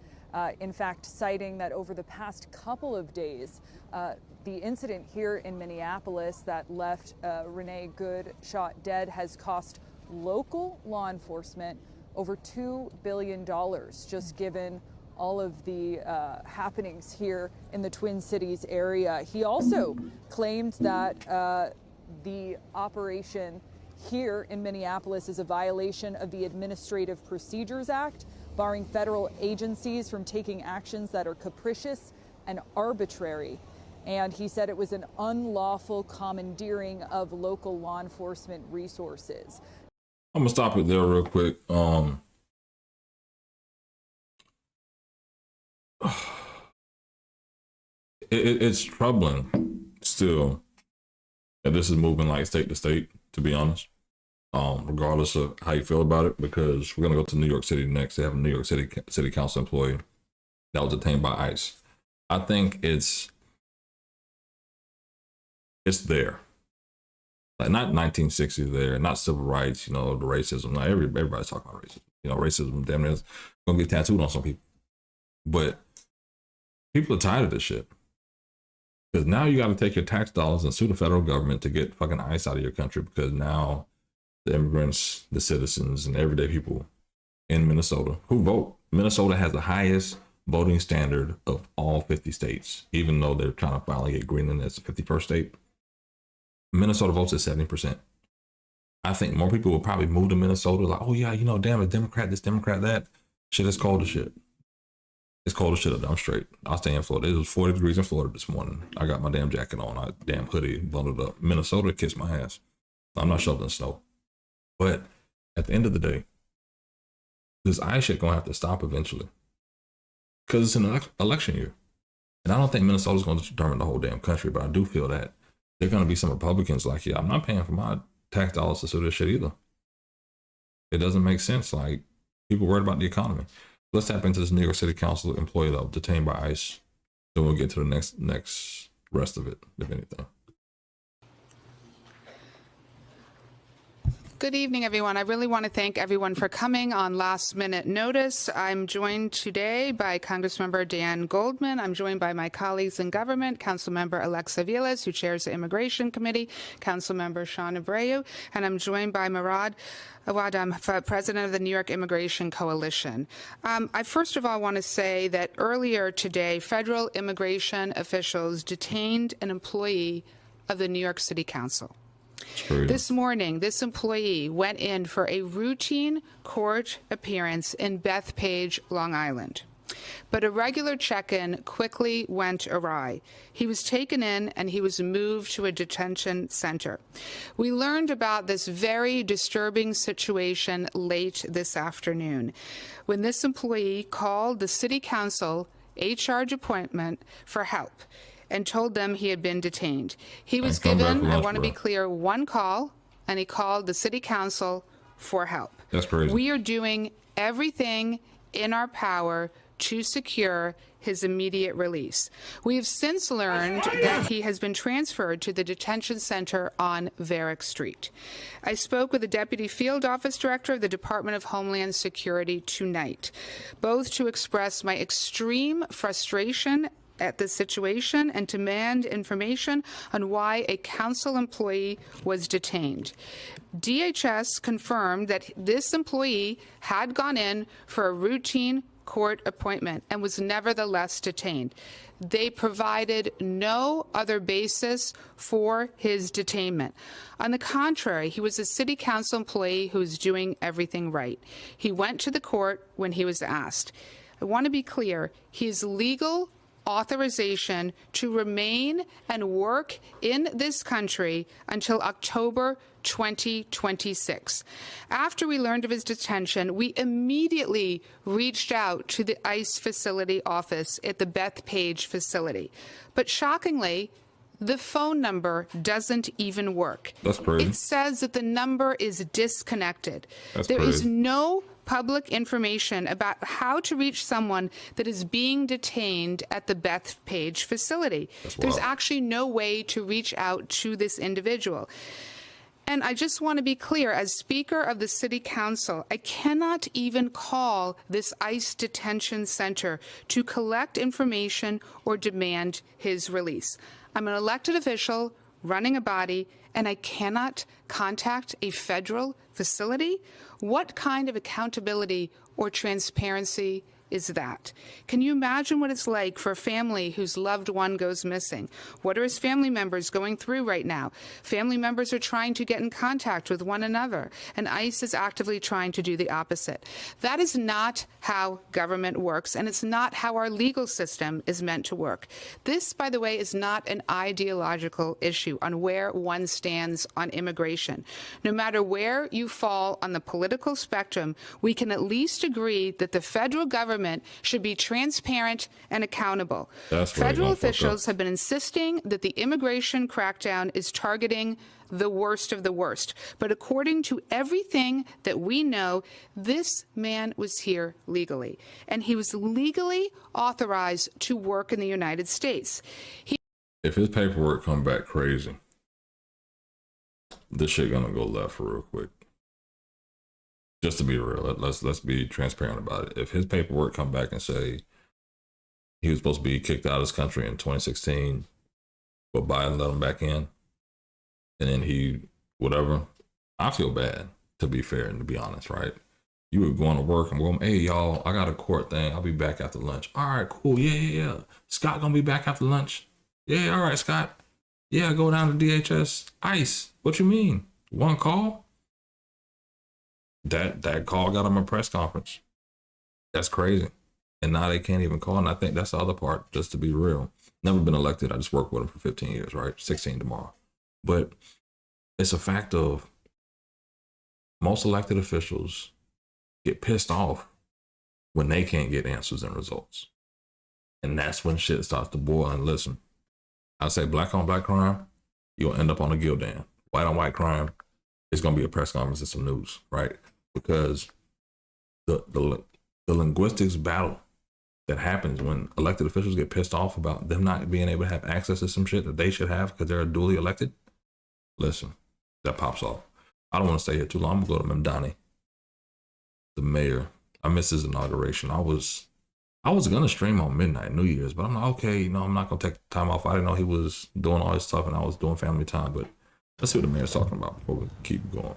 in fact, citing that over the past couple of days, the incident here in Minneapolis that left Renee Goode shot dead has cost local law enforcement over $2 billion, just given all of the happenings here in the Twin Cities area. He also claimed that the operation here in Minneapolis is a violation of the Administrative Procedures Act, barring federal agencies from taking actions that are capricious and arbitrary. And he said it was an unlawful commandeering of local law enforcement resources. I'm gonna stop it there real quick. It's troubling still that this is moving like state to state, to be honest, regardless of how you feel about it, because we're going to go to New York City next. They have a New York City Council employee that was detained by ICE. I think it's there. Like, not 1960s there, not civil rights, you know, the racism. Not everybody's talking about racism. You know, racism damn near is going to get tattooed on some people. But people are tired of this shit. Because now you got to take your tax dollars and sue the federal government to get fucking ICE out of your country, because now the immigrants, the citizens, and everyday people in Minnesota who vote. Minnesota has the highest voting standard of all 50 states, even though they're trying to finally get Greenland as the 51st state. Minnesota votes at 70%. I think more people will probably move to Minnesota like, oh yeah, you know, damn, a Democrat, this Democrat, that. Shit is cold as shit. It's cold as shit up there. I'm straight. I'll stay in Florida. It was 40 degrees in Florida this morning. I got my damn jacket on. I damn hoodie bundled up. Minnesota kissed my ass. I'm not shoveling snow. But at the end of the day, this ICE shit gonna have to stop eventually. Because it's an election year. And I don't think Minnesota's gonna determine the whole damn country, but I do feel that there are gonna be some Republicans like, yeah, I'm not paying for my tax dollars to sue this shit either. It doesn't make sense. Like, people worried about the economy. Let's tap into this New York City Council employee that was detained by ICE. Then we'll get to the next rest of it, if anything. Good evening, everyone. I really want to thank everyone for coming on last minute notice. I'm joined today by Congressmember Dan Goldman. I'm joined by my colleagues in government, Councilmember Alexa Vilas, who chairs the Immigration Committee, Councilmember Sean Abreu, and I'm joined by Murad Awadam, President of the New York Immigration Coalition. I first of all want to say that earlier today, federal immigration officials detained an employee of the New York City Council. This morning, this employee went in for a routine court appearance in Bethpage, Long Island. But a regular check-in quickly went awry. He was taken in and he was moved to a detention center. We learned about this very disturbing situation late this afternoon when this employee called the City Council HR department for help and told them he had been detained. He was given, I want to be clear, one call, and he called the City Council for help. That's crazy. We are doing everything in our power to secure his immediate release. We have since learned that he has been transferred to the detention center on Varick Street. I spoke with the Deputy Field Office Director of the Department of Homeland Security tonight, both to express my extreme frustration at the situation and demand information on why a council employee was detained. DHS confirmed that this employee had gone in for a routine court appointment and was nevertheless detained. They provided no other basis for his detainment. On the contrary, he was a city council employee who was doing everything right. He went to the court when he was asked. I want to be clear, his legal authorization to remain and work in this country until October 2026. After we learned of his detention, we immediately reached out to the ICE facility office at the Bethpage facility. But shockingly, the phone number doesn't even work. That's crazy. It says that the number is disconnected. That's There crazy. is no public information about how to reach someone that is being detained at the Bethpage facility. There's actually no way to reach out to this individual. And I just want to be clear, as Speaker of the City Council, I cannot even call this ICE detention center to collect information or demand his release. I'm an elected official running a body, and I cannot contact a federal facility? What kind of accountability or transparency is that? Can you imagine what it's like for a family whose loved one goes missing? What are his family members going through right now? Family members are trying to get in contact with one another, and ICE is actively trying to do the opposite. That is not how government works, and it's not how our legal system is meant to work. This, by the way, is not an ideological issue on where one stands on immigration. No matter where you fall on the political spectrum, we can at least agree that the federal government should be transparent and accountable. Federal officials have been insisting that the immigration crackdown is targeting the worst of the worst. But according to everything that we know, this man was here legally, and he was legally authorized to work in the United States. If his paperwork come back crazy, this shit gonna go left real quick. Just to be real, let's be transparent about it. If his paperwork come back and say he was supposed to be kicked out of this country in 2016, but Biden let him back in, and then he, whatever, I feel bad, to be fair and to be honest, right? You were going to work and going, hey, y'all, I got a court thing. I'll be back after lunch. All right, cool. Yeah. Scott gonna be back after lunch? Yeah, all right, Scott. Yeah, go down to DHS. ICE. What you mean? One call? That call got him a press conference. That's crazy. And now they can't even call. And I think that's the other part, just to be real. Never been elected. I just worked with him for 15 years, right? 16 tomorrow. But it's a fact of most elected officials get pissed off when they can't get answers and results. And that's when shit starts to boil. And listen, I say black on black crime, you'll end up on a Gildan. White on white crime, it's going to be a press conference and some news, right? Because the the linguistics battle that happens when elected officials get pissed off about them not being able to have access to some shit that they should have because they're duly elected. Listen, that pops off. I don't want to stay here too long. I'm going to go to Donnie, the mayor. I missed his inauguration. I was going to stream on midnight, New Year's, but I'm like, okay, no, I'm not going to take time off. I didn't know he was doing all this stuff and I was doing family time, but let's see what the mayor's talking about before we keep going.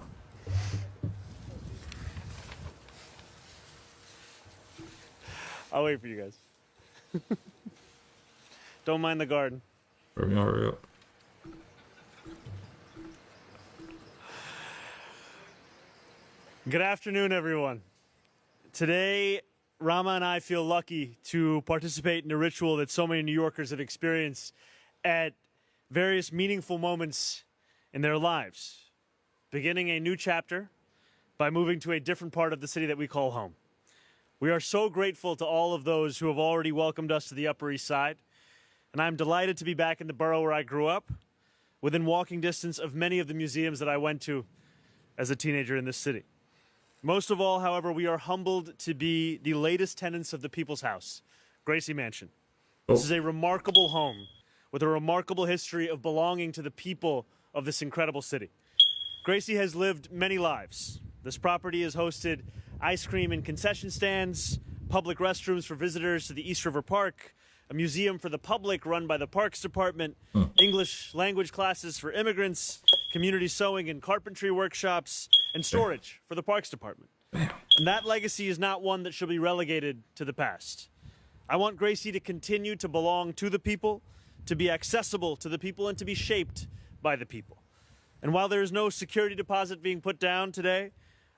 I'll wait for you guys. Don't mind the garden. Hurry up. Good afternoon, everyone. Today, Rama and I feel lucky to participate in a ritual that so many New Yorkers have experienced at various meaningful moments in their lives, beginning a new chapter by moving to a different part of the city that we call home. We are so grateful to all of those who have already welcomed us to the Upper East Side, and I'm delighted to be back in the borough where I grew up, within walking distance of many of the museums that I went to as a teenager in this city. Most of all, however, we are humbled to be the latest tenants of the People's House, Gracie Mansion. This is a remarkable home with a remarkable history of belonging to the people of this incredible city. Gracie has lived many lives. This property has hosted ice cream and concession stands, public restrooms for visitors to the East River Park, a museum for the public run by the Parks Department, English language classes for immigrants, community sewing and carpentry workshops, and storage for the Parks Department. And that legacy is not one that should be relegated to the past. I want Gracie to continue to belong to the people, to be accessible to the people, and to be shaped by the people. And while there is no security deposit being put down today,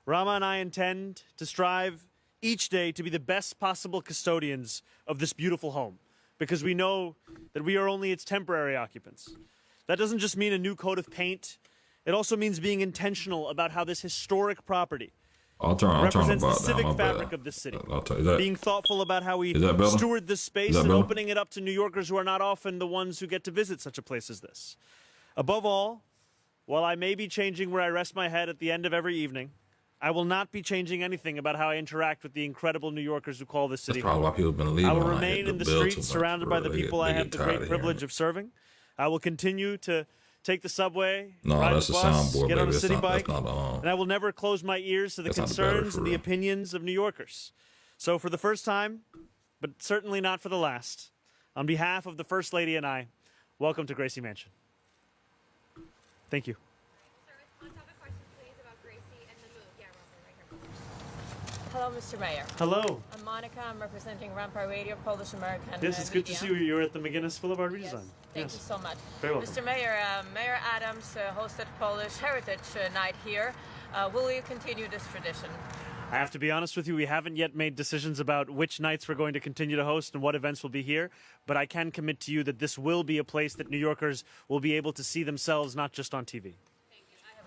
Rama and I intend to strive each day to be the best possible custodians of this beautiful home, because we know that we are only its temporary occupants. That doesn't just mean a new coat of paint. It also means being intentional about how this historic property represents the civic fabric of this city. Being thoughtful about how we steward this space and opening it up to New Yorkers who are not often the ones who get to visit such a place as this. Above all, while I may be changing where I rest my head at the end of every evening, I will not be changing anything about how I interact with the incredible New Yorkers who call this city home. I will remain in the streets surrounded by the people I have the great privilege of serving. I will continue to take the subway, ride the bus, get on a city bike, and I will never close my ears to the concerns and the opinions of New Yorkers. So for the first time, but certainly not for the last, on behalf of the First Lady and I, welcome to Gracie Mansion. Thank you. Hello, Mr. Mayor. Hello. I'm Monica. I'm representing Rampart Radio, Polish American. Yes, it's good to see you. You're at the McGinnis Boulevard redesign. Yes. Thank you so much. Very welcome. Mr. Mayor, Mayor Adams hosted Polish Heritage Night here. Will you continue this tradition? I have to be honest with you, we haven't yet made decisions about which nights we're going to continue to host and what events will be here, but I can commit to you that this will be a place that New Yorkers will be able to see themselves, not just on TV.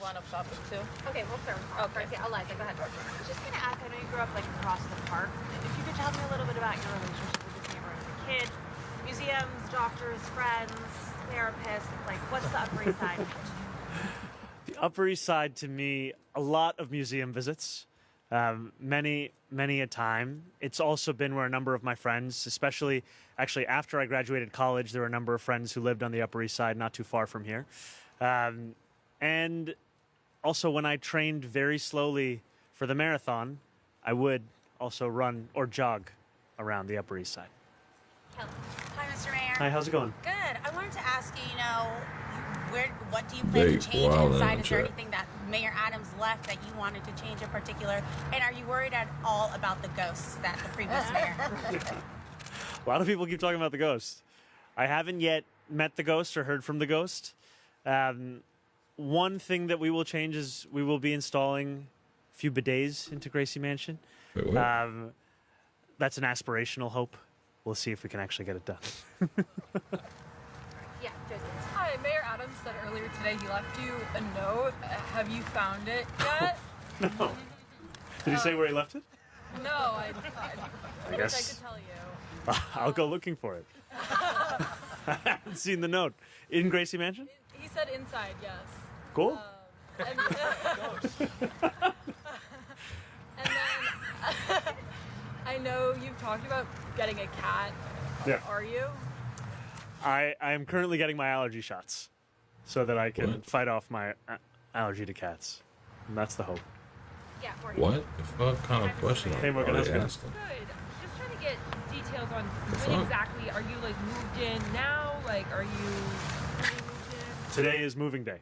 One of topic too. Okay, we'll start. Okay, Eliza, go ahead. I was just going to ask, I know you grew up like across the park. If you could tell me a little bit about your relationship with this neighborhood as a kid, museums, doctors, friends, therapists, like what's the Upper East Side? The Upper East Side to me, a lot of museum visits, many a time. It's also been where a number of my friends, especially actually after I graduated college, there were a number of friends who lived on the Upper East Side, not too far from here. And also, when I trained very slowly for the marathon, I would also run or jog around the Upper East Side. Hi, Mr. Mayor. Hi, how's it going? Good. I wanted to ask you, what do you plan to change inside? Is there anything that Mayor Adams left that you wanted to change in particular? And are you worried at all about the ghosts that the previous mayor had? A lot of people keep talking about the ghost. I haven't yet met the ghost or heard from the ghost. One thing that we will change is we will be installing a few bidets into Gracie Mansion. Wait, that's an aspirational hope. We'll see if we can actually get it done. Yeah, Josie. Hi, Mayor Adams said earlier today he left you a note. Have you found it yet? No. Did he say where he left it? No, I guess I could tell you. I'll go looking for it. I haven't seen the note. In Gracie Mansion? He said inside, yes. Cool. I know you've talked about getting a cat. Yeah. Are you? I am currently getting my allergy shots so that I can fight off my allergy to cats. And that's the hope. Yeah, What the fuck kind of question Hey, Morgan, are how's they it going? asking? Good. Just trying to get details on fuck? when exactly are you like moved in now? Like, are you moved in? Today is moving day.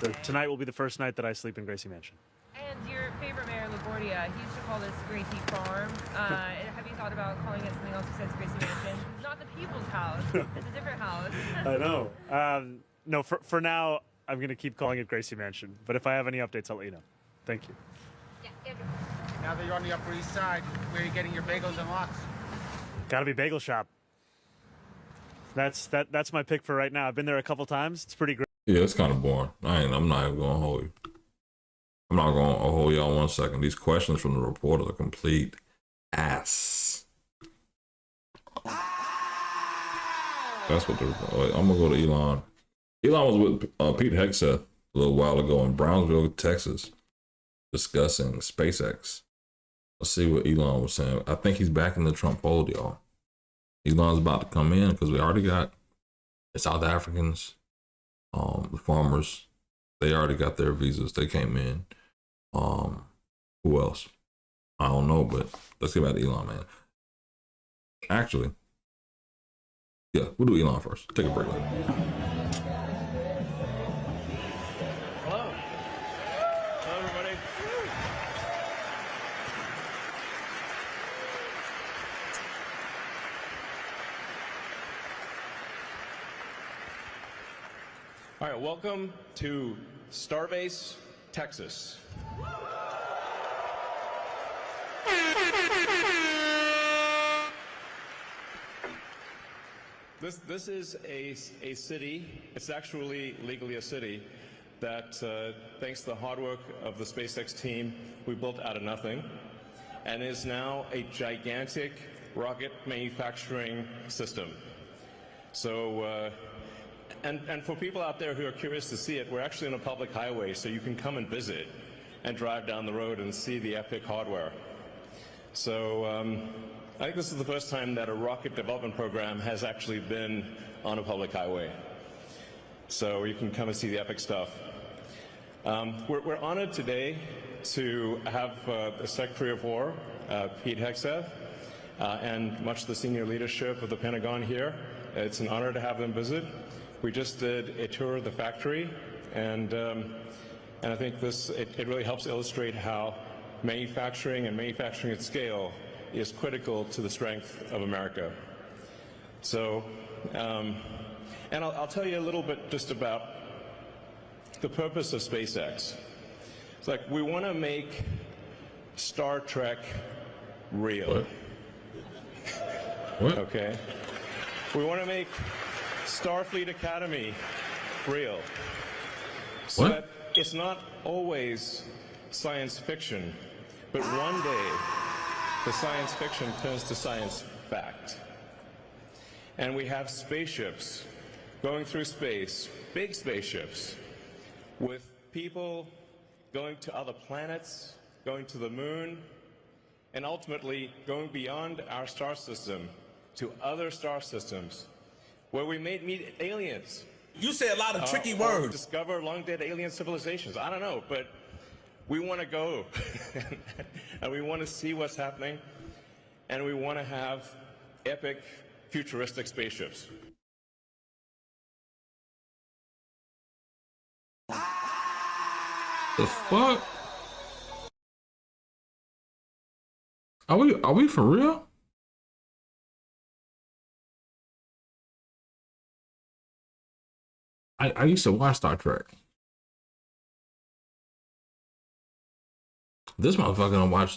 So tonight will be the first night that I sleep in Gracie Mansion. And your favorite mayor, LaGuardia, he used to call this Gracie Farm. Have you thought about calling it something else besides Gracie Mansion? Not the people's house. It's a different house. I know. No, for now, I'm going to keep calling it Gracie Mansion. But if I have any updates, I'll let you know. Thank you. Now that you're on the Upper East Side, where are you getting your bagels and lox? Gotta be Bagel Shop. That's my pick for right now. I've been there a couple times. It's pretty great. Yeah, it's kind of boring. I'm not even gonna hold you. I'm not gonna hold y'all 1 second. These questions from the reporter are complete ass. That's what I'm gonna go to Elon. Elon was with Pete Hegseth a little while ago in Brownsville, Texas, discussing SpaceX. Let's see what Elon was saying. I think he's back in the Trump fold, y'all. Elon's about to come in because we already got the South Africans, the farmers. They already got their visas. They came in. Who else? I don't know, but let's get back to Elon, man. Actually, yeah, we'll do Elon first. Take a break. Hello. Hello, everybody. All right, welcome to Starbase, Texas. This is a city, it's actually legally a city, that thanks to the hard work of the SpaceX team, we built out of nothing, and is now a gigantic rocket manufacturing system. So, and for people out there who are curious to see it, we're actually on a public highway, so you can come and visit and drive down the road and see the epic hardware. So, I think this is the first time that a rocket development program has actually been on a public highway. So you can come and see the epic stuff. We're honored today to have the Secretary of War, Pete Hegseth, and much of the senior leadership of the Pentagon here. It's an honor to have them visit. We just did a tour of the factory, and I think it really helps illustrate how manufacturing and manufacturing at scale is critical to the strength of America. So, and I'll tell you a little bit just about the purpose of SpaceX. It's like we want to make Star Trek real. What? Okay. We want to make Starfleet Academy real. So What? that it's not always science fiction, but one day the science fiction turns to science fact. And we have spaceships going through space, big spaceships, with people going to other planets, going to the moon, and ultimately going beyond our star system to other star systems where we may meet aliens. You say a lot of tricky Or words. discover long-dead alien civilizations. I don't know, but we want to go, and we want to see what's happening, and we want to have epic, futuristic spaceships. The fuck? Are we for real? I used to watch Star Trek. This motherfucker don't watch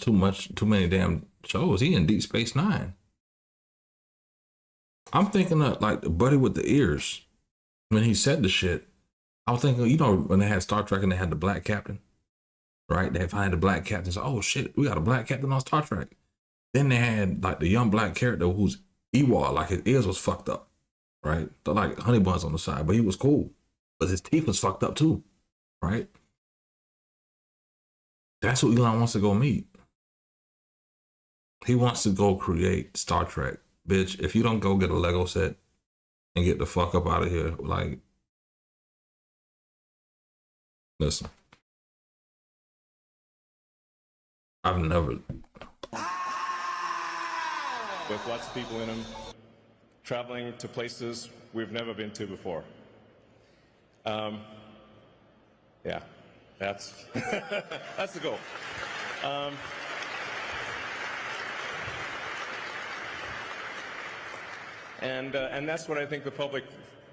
too many damn shows. He in Deep Space Nine. I'm thinking of like the buddy with the ears. When he said the shit, I was thinking, you know, when they had Star Trek and they had the black captain, right? They find the black captain. So, oh shit, we got a black captain on Star Trek. Then they had like the young black character who's Ewok, like his ears was fucked up, right? They're like honey buns on the side, but he was cool. But his teeth was fucked up too, right? That's what Elon wants to go meet. He wants to go create Star Trek. Bitch, if you don't go get a Lego set and get the fuck up out of here, like, listen. I've never... With lots of people in them, traveling to places we've never been to before. Yeah, that's that's the goal. And that's what I think the public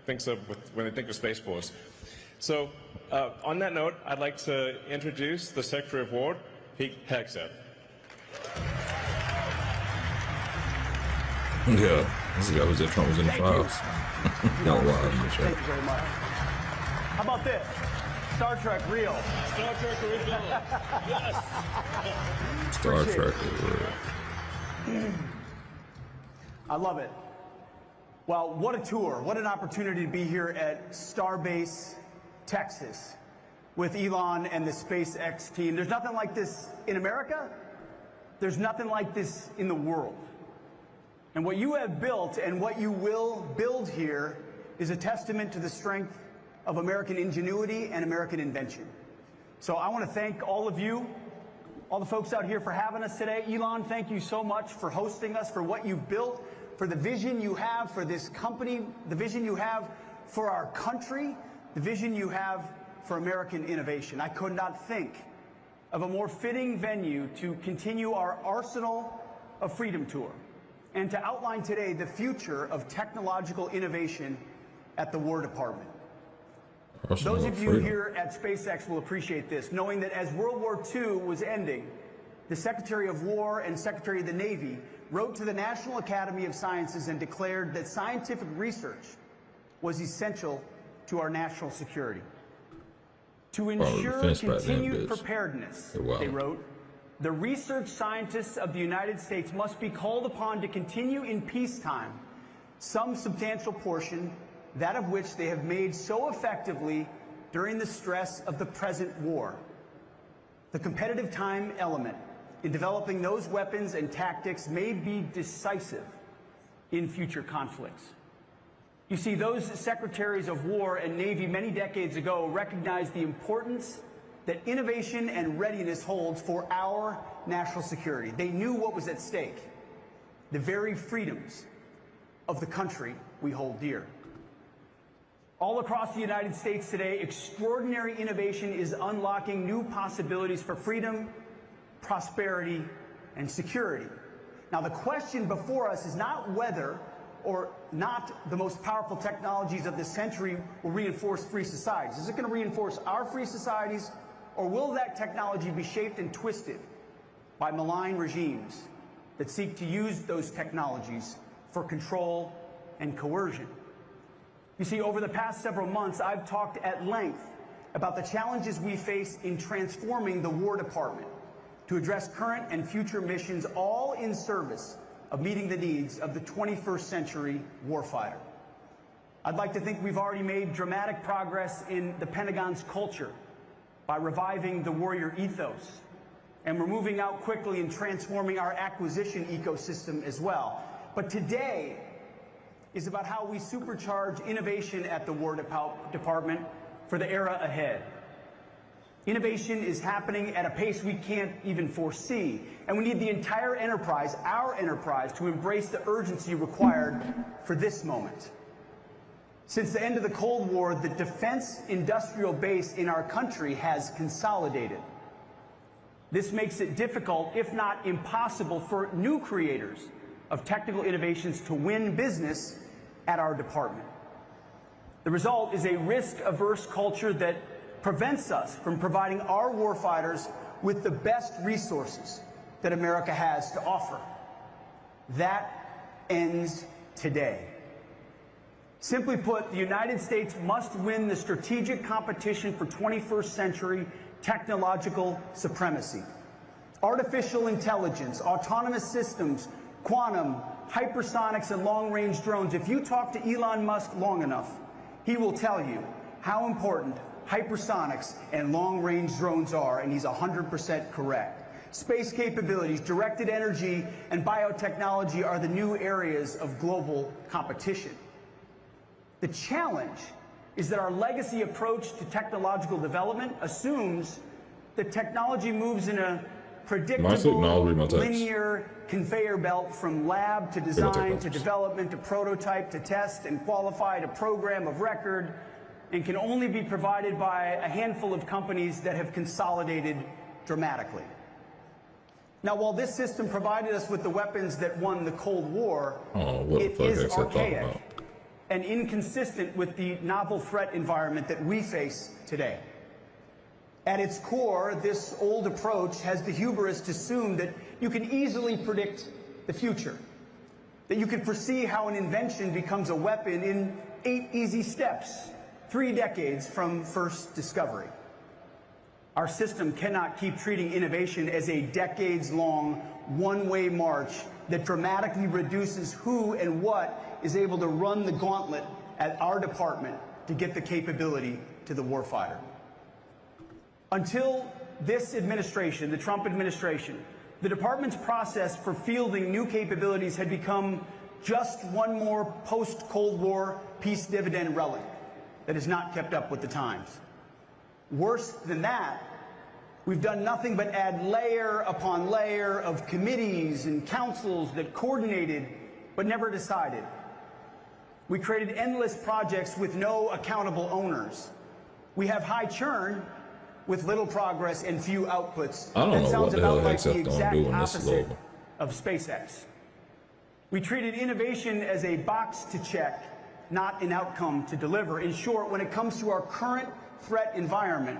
thinks of when they think of Space Force. So, on that note, I'd like to introduce the Secretary of War, Pete Hegseth. Yeah, this is the guy who said Trump was in the files. No, Thank you very much. How about this? Star Trek real. Star Trek original. Yes. Star Trek is real. I love it. Well, what a tour. What an opportunity to be here at Starbase, Texas, with Elon and the SpaceX team. There's nothing like this in America. There's nothing like this in the world. And what you have built and what you will build here is a testament to the strength of American ingenuity and American invention. So I want to thank all of you, all the folks out here for having us today. Elon, thank you so much for hosting us, for what you've built, for the vision you have for this company, the vision you have for our country, the vision you have for American innovation. I could not think of a more fitting venue to continue our Arsenal of Freedom tour and to outline today the future of technological innovation at the War Department. Those of you here at SpaceX will appreciate this, knowing that as World War II was ending, the Secretary of War and Secretary of the Navy wrote to the National Academy of Sciences and declared that scientific research was essential to our national security. To ensure continued preparedness, they wrote, the research scientists of the United States must be called upon to continue in peacetime some substantial portion, that of which they have made so effectively during the stress of the present war. The competitive time element in developing those weapons and tactics may be decisive in future conflicts. You see, those secretaries of war and Navy many decades ago recognized the importance that innovation and readiness holds for our national security. They knew what was at stake, the very freedoms of the country we hold dear. All across the United States today, extraordinary innovation is unlocking new possibilities for freedom, prosperity, and security. Now, the question before us is not whether or not the most powerful technologies of this century will reinforce free societies. Is it going to reinforce our free societies, or will that technology be shaped and twisted by malign regimes that seek to use those technologies for control and coercion? You see, over the past several months, I've talked at length about the challenges we face in transforming the War Department to address current and future missions, all in service of meeting the needs of the 21st century warfighter. I'd like to think we've already made dramatic progress in the Pentagon's culture by reviving the warrior ethos, and we're moving out quickly and transforming our acquisition ecosystem as well. But today is about how we supercharge innovation at the War Department for the era ahead. Innovation is happening at a pace we can't even foresee, and we need the entire enterprise, our enterprise, to embrace the urgency required for this moment. Since the end of the Cold War, the defense industrial base in our country has consolidated. This makes it difficult, if not impossible, for new creators of technical innovations to win business at our department. The result is a risk-averse culture that prevents us from providing our warfighters with the best resources that America has to offer. That ends today. Simply put, the United States must win the strategic competition for 21st century technological supremacy. Artificial intelligence, autonomous systems, quantum, hypersonics, and long-range drones. If you talk to Elon Musk long enough, he will tell you how important hypersonics and long-range drones are, and he's 100% correct. space capabilities, directed energy, and biotechnology are the new areas of global competition. The challenge is that our legacy approach to technological development assumes that technology moves in a predictable, linear conveyor belt from lab to design to development to prototype to test and qualify to program of record, and can only be provided by a handful of companies that have consolidated dramatically. Now, while this system provided us with the weapons that won the Cold War, it is archaic and inconsistent with the novel threat environment that we face today. At its core, this old approach has the hubris to assume that you can easily predict the future, that you can foresee how an invention becomes a weapon in 8 easy steps, 3 decades from first discovery. Our system cannot keep treating innovation as a decades-long, one-way march that dramatically reduces who and what is able to run the gauntlet at our department to get the capability to the warfighter. Until this administration, the Trump administration, the department's process for fielding new capabilities had become just one more post-Cold War peace dividend relic that has not kept up with the times. Worse than that, we've done nothing but add layer upon layer of committees and councils that coordinated but never decided. We created endless projects with no accountable owners. We have high churn with little progress and few outputs. I don't know what the hell like Hexeth the gonna exact do in this opposite logo. of SpaceX. We treated innovation as a box to check, not an outcome to deliver. In short, when it comes to our current threat environment,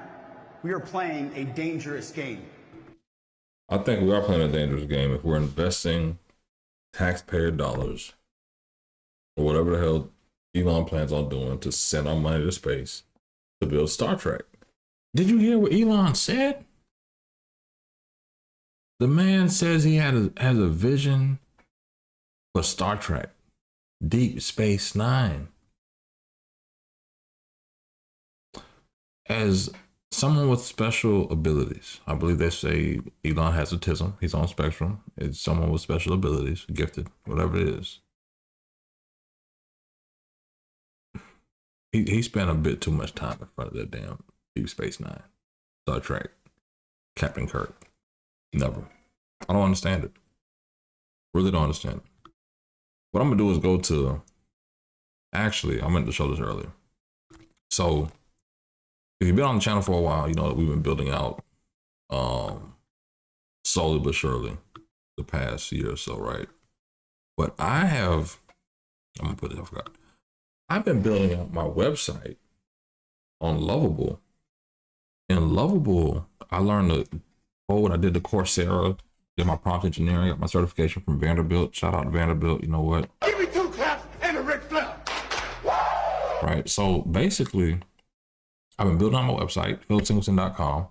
we are playing a dangerous game. I think we are playing a dangerous game if we're investing taxpayer dollars or whatever the hell Elon plans on doing to send our money to space to build Star Trek. Did you hear what Elon said? The man says he has a vision for Star Trek, Deep Space Nine. As someone with special abilities, I believe they say Elon has autism. He's on spectrum. It's someone with special abilities, gifted, whatever it is. He spent a bit too much time in front of that damn Deep Space Nine, Star Trek, Captain Kirk. Never. I don't understand it. Really don't understand it. What I'm gonna do is go to. Actually, I meant to show this earlier. So, if you've been on the channel for a while, you know that we've been building out, slowly but surely, the past year or so, right? But I'm gonna put it. I forgot. I've been building out my website on Lovable. In Lovable, I learned the code. I did the Coursera, did my prompt engineering, got my certification from Vanderbilt. Shout out to Vanderbilt. You know what? Give me 2 claps and a Ric Flair. Right. So basically, I've been building on my website, philipsingleton.com.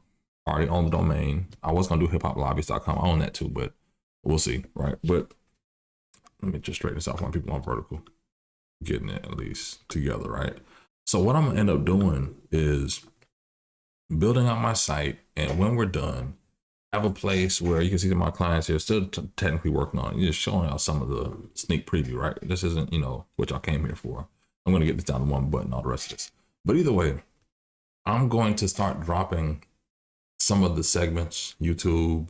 I already own the domain. I was gonna do hiphoplobbyist.com. I own that too, but we'll see. Right. But let me just straighten this out for my people on vertical. Getting it at least together, right? So what I'm gonna end up doing is building out my site, and when we're done, have a place where you can see that my clients here still technically working on it. You're just showing out some of the sneak preview, right? This isn't, you know, what y'all came here for. I'm gonna get this down to one button, all the rest of this. But either way, I'm going to start dropping some of the segments, YouTube,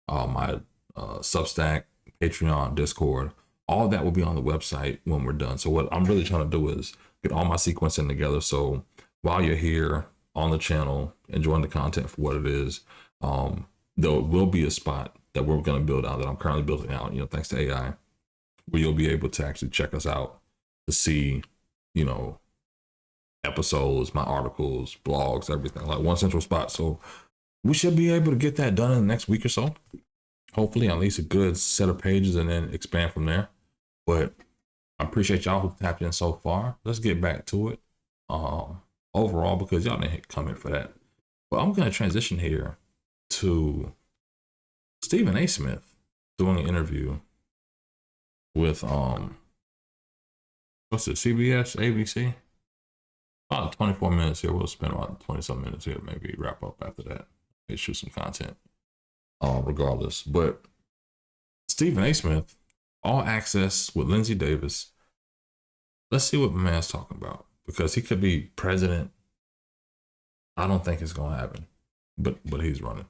my Substack, Patreon, Discord. All that will be on the website when we're done. So what I'm really trying to do is get all my sequencing together. So while you're here on the channel, enjoying the content for what it is, there will be a spot that we're going to build out, that I'm currently building out, you know, thanks to AI, where you'll be able to actually check us out to see, you know, episodes, my articles, blogs, everything, like one central spot. So we should be able to get that done in the next week or so. Hopefully at least a good set of pages, and then expand from there. But I appreciate y'all who tapped in so far. Let's get back to it overall, because y'all didn't come here for that. But I'm going to transition here to Stephen A. Smith doing an interview with what's it, CBS, ABC? About 24 minutes here. We'll spend about 20 some minutes here, maybe wrap up after that. Maybe shoot some content. regardless. But Stephen A. Smith, All Access with Lindsay Davis. Let's see what my man's talking about, because he could be president. I don't think it's going to happen, but he's running.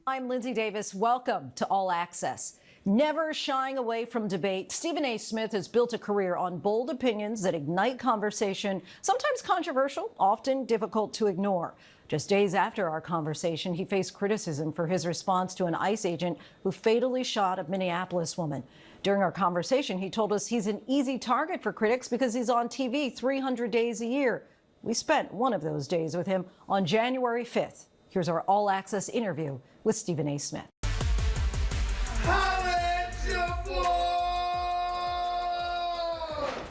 I'm Lindsay Davis. Welcome to All Access. Never shying away from debate, Stephen A. Smith has built a career on bold opinions that ignite conversation, sometimes controversial, often difficult to ignore. Just days after our conversation, he faced criticism for his response to an ICE agent who fatally shot a Minneapolis woman. During our conversation, he told us he's an easy target for critics because he's on TV 300 days a year. We spent one of those days with him on January 5th. Here's our All Access interview with Stephen A. Smith.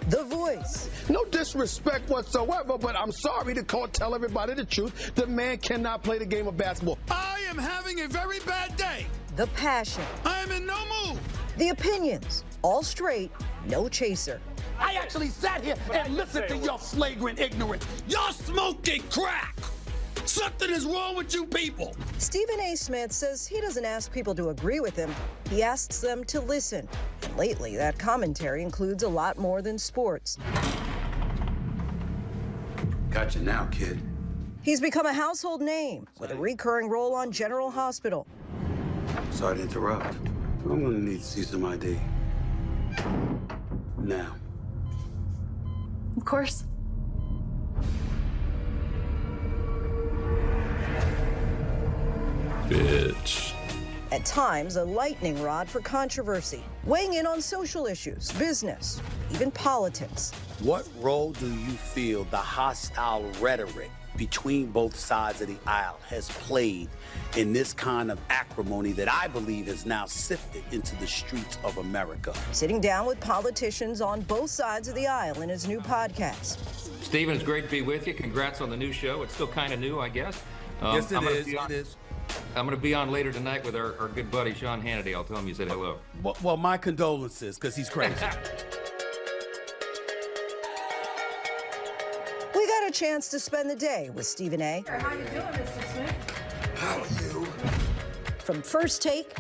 The Voice. No disrespect whatsoever, but I'm sorry to tell everybody the truth. The man cannot play the game of basketball. I am having a very bad day. The Passion. I am in no mood. The Opinions. All straight, no chaser. I actually sat here and listened to your flagrant ignorance. Y'all smoking crack. Something is wrong with you people. Stephen A. Smith says he doesn't ask people to agree with him. He asks them to listen. And lately, that commentary includes a lot more than sports. Got you now, kid. He's become a household name with a recurring role on General Hospital. Sorry to interrupt. I'm gonna need to see some ID. Now. Of course. Bitch. At times, a lightning rod for controversy, weighing in on social issues, business, even politics. What role do you feel the hostile rhetoric between both sides of the aisle has played in this kind of acrimony that I believe has now sifted into the streets of America? Sitting down with politicians on both sides of the aisle in his new podcast. Stephen, it's great to be with you. Congrats on the new show. It's still kind of new, I guess. Yes, it is. I'm going to be on later tonight with our good buddy, Sean Hannity. I'll tell him you said hello. Well, my condolences, because he's crazy. We got a chance to spend the day with Stephen A. How you doing, Mr. Smith? How are you? From First Take.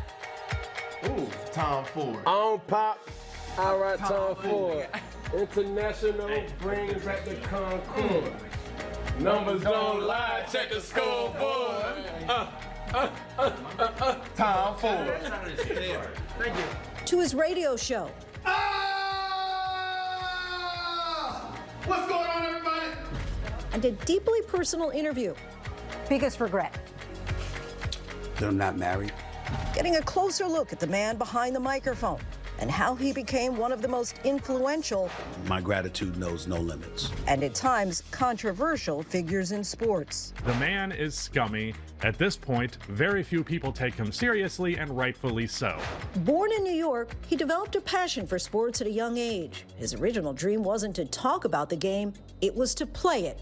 Ooh, Tom Ford. On pop. All right, Tom Ford. International brings back the Concord. Numbers don't lie. Check the scoreboard. Tom Ford. Thank you. To his radio show. What's going on, everybody? And a deeply personal interview. Biggest regret. They're not married. Getting a closer look at the man behind the microphone and how he became one of the most influential, My gratitude knows no limits. and at times controversial figures in sports. The man is scummy. At this point, very few people take him seriously, and rightfully so. Born in New York, he developed a passion for sports at a young age. His original dream wasn't to talk about the game, it was to play it.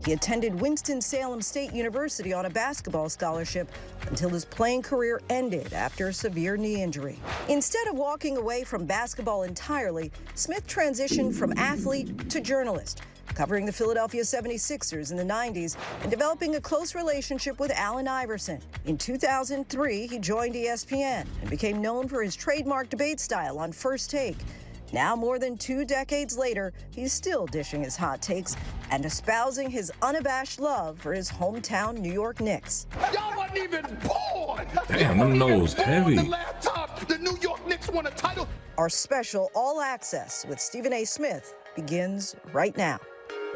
He attended Winston-Salem State University on a basketball scholarship until his playing career ended after a severe knee injury. Instead of walking away from basketball entirely, Smith transitioned from athlete to journalist, covering the Philadelphia 76ers in the 90s and developing a close relationship with Allen Iverson. In 2003, he joined ESPN and became known for his trademark debate style on First Take. Now, more than 2 decades later, he's still dishing his hot takes and espousing his unabashed love for his hometown New York Knicks. Y'all wasn't even born. Damn, them nose heavy. The last time the New York Knicks won a title. Our special All Access with Stephen A. Smith begins right now.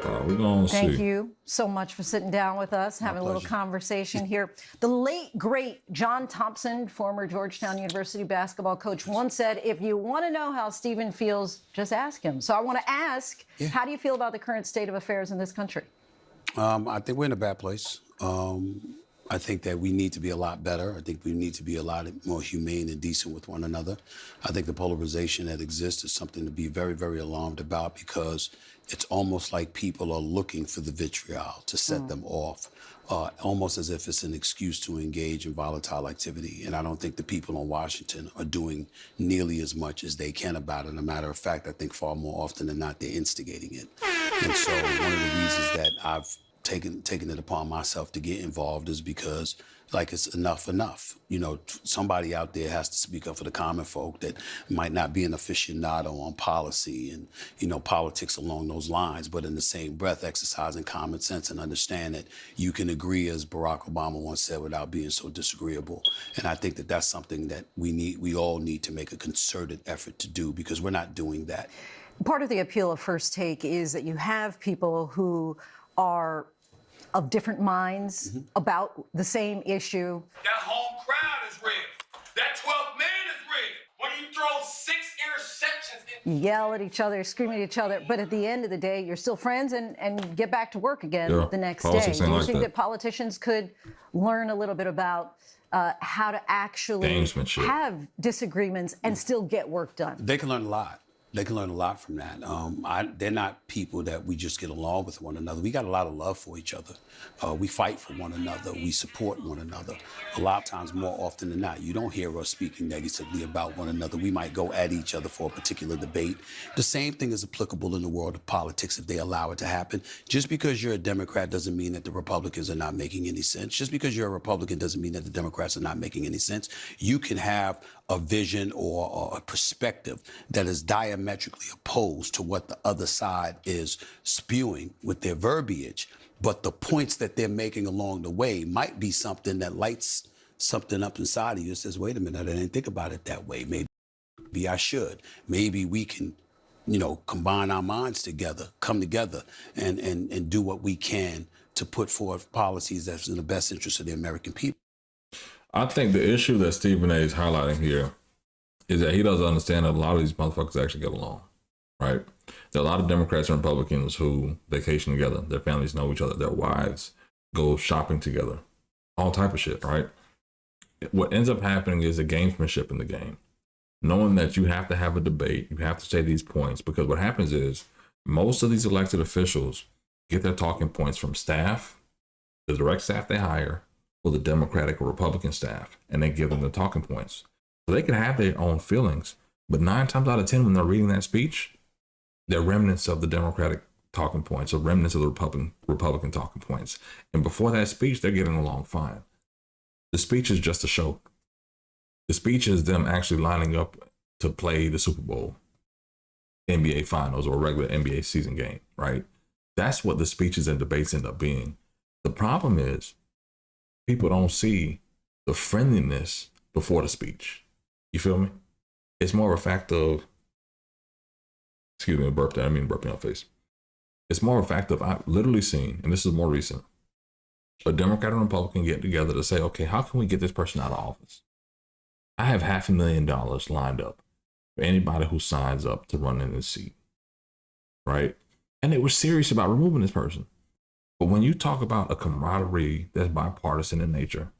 We're gonna Thank see. you so much for sitting down with us, having a little conversation here. The late, great John Thompson, former Georgetown University basketball coach, once said, if you want to know how Stephen feels, just ask him. So I want to ask, how do you feel about the current state of affairs in this country? I think we're in a bad place. I think that we need to be a lot better. I think we need to be a lot more humane and decent with one another. I think the polarization that exists is something to be very, very alarmed about, because it's almost like people are looking for the vitriol to set them off, almost as if it's an excuse to engage in volatile activity. And I don't think the people in Washington are doing nearly as much as they can about it. As a matter of fact, I think far more often than not, they're instigating it. And so one of the reasons that I've taking it upon myself to get involved is because, like, it's enough. You know, somebody out there has to speak up for the common folk that might not be an aficionado on policy and, you know, politics along those lines, but in the same breath, exercising common sense and understand that you can agree, as Barack Obama once said, without being so disagreeable. And I think that that's something that we all need to make a concerted effort to do, because we're not doing that. Part of the appeal of First Take is that you have people who are of different minds about the same issue. That home crowd is rigged. That 12th man is rigged. When you throw 6 interceptions You yell at each other, scream at each other, but at the end of the day, you're still friends and get back to work again the next day. Do you think that politicians could learn a little bit about how to actually have disagreements and still get work done? They can learn a lot. They can learn a lot from that. They're not people that we just get along with one another. We got a lot of love for each other. We fight for one another. We support one another. A lot of times, more often than not, you don't hear us speaking negatively about one another. We might go at each other for a particular debate. The same thing is applicable in the world of politics if they allow it to happen. Just because you're a Democrat doesn't mean that the Republicans are not making any sense. Just because you're a Republican doesn't mean that the Democrats are not making any sense. You can have a vision or a perspective that is diametrically opposed to what the other side is spewing with their verbiage, but the points that they're making along the way might be something that lights something up inside of you and says, wait a minute, I didn't think about it that way. Maybe I should. Maybe we can, you know, combine our minds together, come together and do what we can to put forth policies that's in the best interest of the American people. I think the issue that Stephen A is highlighting here is that he doesn't understand that a lot of these motherfuckers actually get along, right? There are a lot of Democrats and Republicans who vacation together. Their families know each other. Their wives go shopping together, all type of shit, right? What ends up happening is a gamesmanship in the game, knowing that you have to have a debate. You have to say these points, because what happens is most of these elected officials get their talking points from staff, the direct staff they hire, or the Democratic or Republican staff, and they give them the talking points. So they can have their own feelings, but 9 times out of 10 when they're reading that speech, they're remnants of the Democratic talking points or remnants of the Republican talking points. And before that speech, they're getting along fine. The speech is just a show. The speech is them actually lining up to play the Super Bowl, NBA Finals, or a regular NBA season game, right? That's what the speeches and debates end up being. The problem is, people don't see the friendliness before the speech. You feel me? It's more of a fact of, excuse me, I burped there. I mean, burping on face. It's more of a fact of, I've literally seen, and this is more recent, a Democrat and Republican get together to say, okay, how can we get this person out of office? I have $500,000 lined up for anybody who signs up to run in this seat, right? And they were serious about removing this person. But when you talk about a camaraderie that's bipartisan in nature,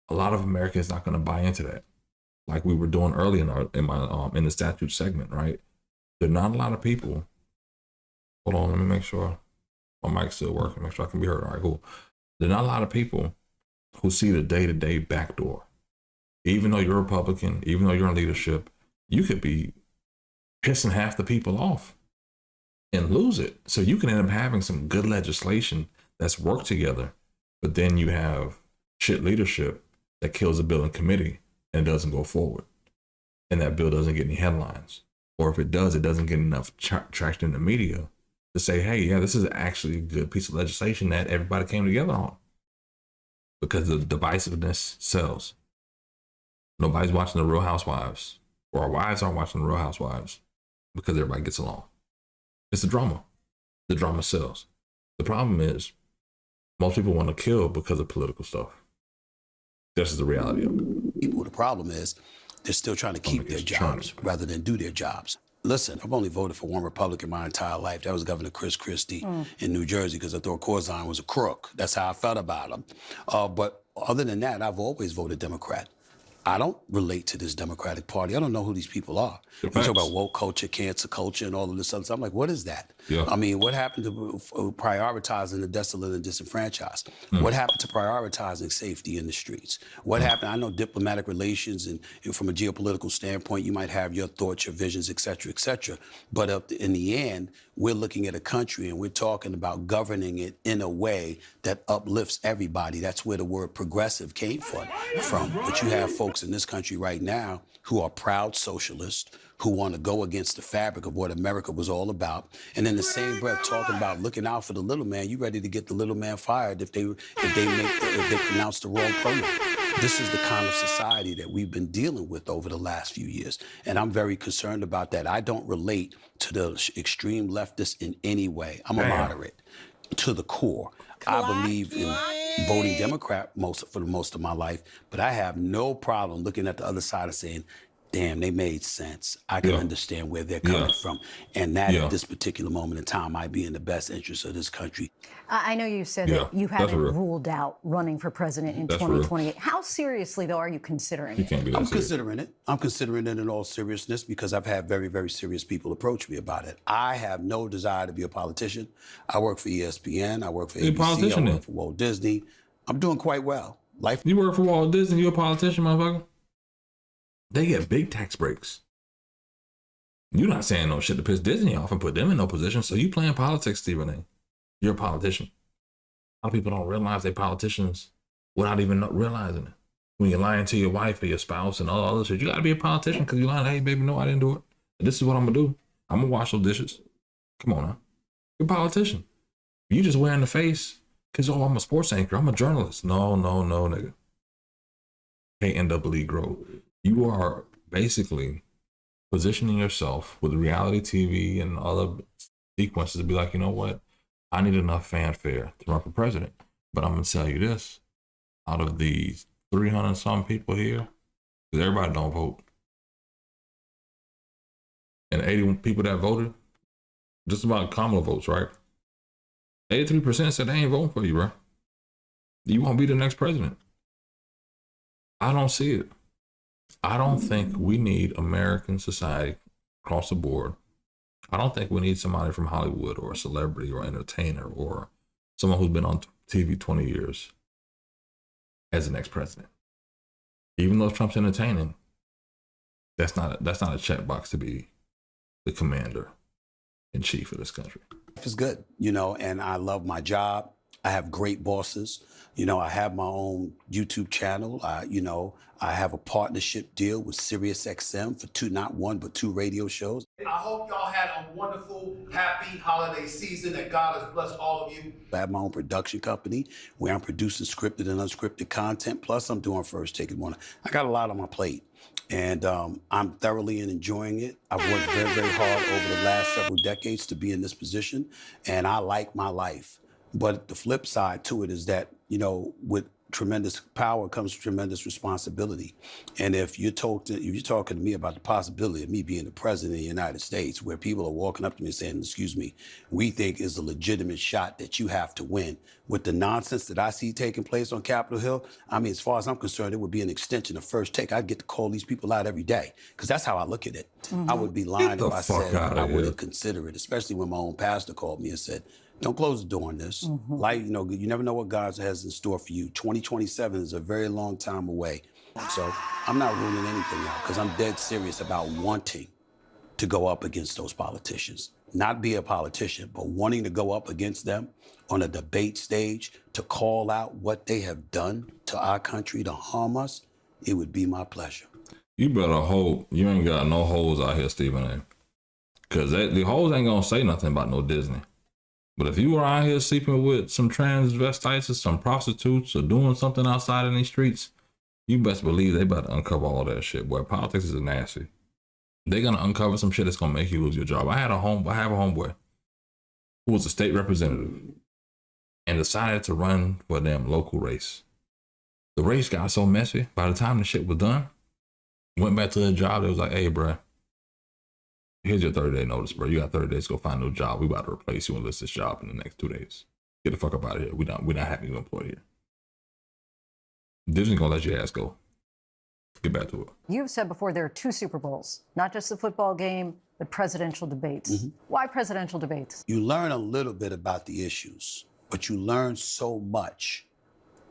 a lot of Americans not going to buy into that. Like we were doing early in the Statutes segment, right? There are not a lot of people. Hold on, let me make sure my mic's still working. Make sure I can be heard. All right, cool. There are not a lot of people who see the day-to-day backdoor. Even though you're a Republican, even though you're in leadership, you could be pissing half the people off and lose it. So you can end up having some good legislation that's worked together, but then you have shit leadership that kills a bill in committee and it doesn't go forward. And that bill doesn't get any headlines. Or if it does, it doesn't get enough traction in the media to say, hey, yeah, this is actually a good piece of legislation that everybody came together on. Because the divisiveness sells. Nobody's watching the Real Housewives, or our wives aren't watching the Real Housewives because everybody gets along. It's the drama. The drama sells. The problem is most people want to kill because of political stuff. This is the reality of it. People, the problem is they're still trying to keep their jobs rather than do their jobs. Listen, I've only voted for one Republican my entire life. That was Governor Chris Christie in New Jersey, because I thought Corzine was a crook. That's how I felt about him. But other than that, I've always voted Democrat. I don't relate to this Democratic Party. I don't know who these people are. We talk about woke culture, cancer culture, and all of this other stuff. I'm like, what is that? Yeah. I mean, what happened to prioritizing the desolate and disenfranchised? What happened to prioritizing safety in the streets? What happened? I know diplomatic relations and from a geopolitical standpoint, you might have your thoughts, your visions, et cetera, but in the end, we're looking at a country and we're talking about governing it in a way that uplifts everybody. That's where the word progressive came from. But you have folks in this country right now who are proud socialists, who want to go against the fabric of what America was all about, and in the same breath talking about looking out for the little man. You ready to get the little man fired if they pronounce the wrong pronoun. This is the kind of society that we've been dealing with over the last few years, and I'm very concerned about that. I don't relate to the extreme leftists in any way. I'm a moderate to the core. I believe in voting Democrat for the most of my life, but I have no problem looking at the other side and saying, damn, they made sense. I can understand where they're coming from. And that at this particular moment in time might be in the best interest of this country. I know you said that you haven't ruled out running for president in 2028. How seriously, though, are you considering it? I'm considering it. I'm considering it in all seriousness because I've had very, very serious people approach me about it. I have no desire to be a politician. I work for ESPN. I work for ABC. I work for Walt Disney. I'm doing quite well. You work for Walt Disney, you're a politician, motherfucker? They get big tax breaks. You're not saying no shit to piss Disney off and put them in no position. So you playing politics, Stephen A. You're a politician. A lot of people don't realize they're politicians without even realizing it. When you're lying to your wife or your spouse and all other shit, you got to be a politician because you're lying, hey, baby, no, I didn't do it. This is what I'm going to do. I'm going to wash those dishes. Come on now. You're a politician. You just wearing the face because, oh, I'm a sports anchor. I'm a journalist. No, nigga. KNWE grow. You are basically positioning yourself with reality TV and other sequences to be like, you know what? I need enough fanfare to run for president. But I'm going to tell you this. Out of these 300 some people here, because everybody don't vote, and 81 people that voted, just about Kamala votes, right? 83% said they ain't voting for you, bro. You won't be the next president. I don't see it. I don't think we need American society across the board. I don't think we need somebody from Hollywood or a celebrity or entertainer or someone who's been on TV 20 years as the next president. Even though Trump's entertaining, that's not a checkbox to be the commander in chief of this country. It's good, and I love my job. I have great bosses. I have my own YouTube channel. I have a partnership deal with SiriusXM for not one, but 2 radio shows. I hope y'all had a wonderful, happy holiday season, that God has blessed all of you. I have my own production company where I'm producing scripted and unscripted content. Plus, I'm doing First Take It Morning. I got a lot on my plate, and I'm thoroughly enjoying it. I've worked very, very hard over the last several decades to be in this position, and I like my life. But the flip side to it is that, with tremendous power comes tremendous responsibility. And if you're talking to me about the possibility of me being the president of the United States, where people are walking up to me and saying, excuse me, we think is a legitimate shot that you have to win, with the nonsense that I see taking place on Capitol Hill, I mean, as far as I'm concerned, it would be an extension of First Take. I'd get to call these people out every day, because that's how I look at it. I would be lying if I said I wouldn't consider it, especially when my own pastor called me and said, don't close the door on this. Like, you never know what God has in store for you. 2027 is a very long time away. So I'm not ruling anything out, because I'm dead serious about wanting to go up against those politicians. Not be a politician, but wanting to go up against them on a debate stage to call out what they have done to our country to harm us. It would be my pleasure. You better hope you ain't got no hoes out here, Stephen A. Because the hoes ain't going to say nothing about no Disney. But if you were out here sleeping with some transvestites or some prostitutes or doing something outside in these streets, you best believe they about to uncover all that shit, boy. Politics is nasty. They're going to uncover some shit that's going to make you lose your job. I have a homeboy who was a state representative and decided to run for a damn local race. The race got so messy, by the time the shit was done, went back to their job, they was like, hey, bro, here's your 30-day notice, bro. You got 30 days to go find a new job. We about to replace you and list this job in the next 2 days. Get the fuck up out of here. We're not having you employed here. Disney gonna let your ass go. Get back to it. You've said before there are 2 Super Bowls, not just the football game, but presidential debates. Why presidential debates? You learn a little bit about the issues, but you learn so much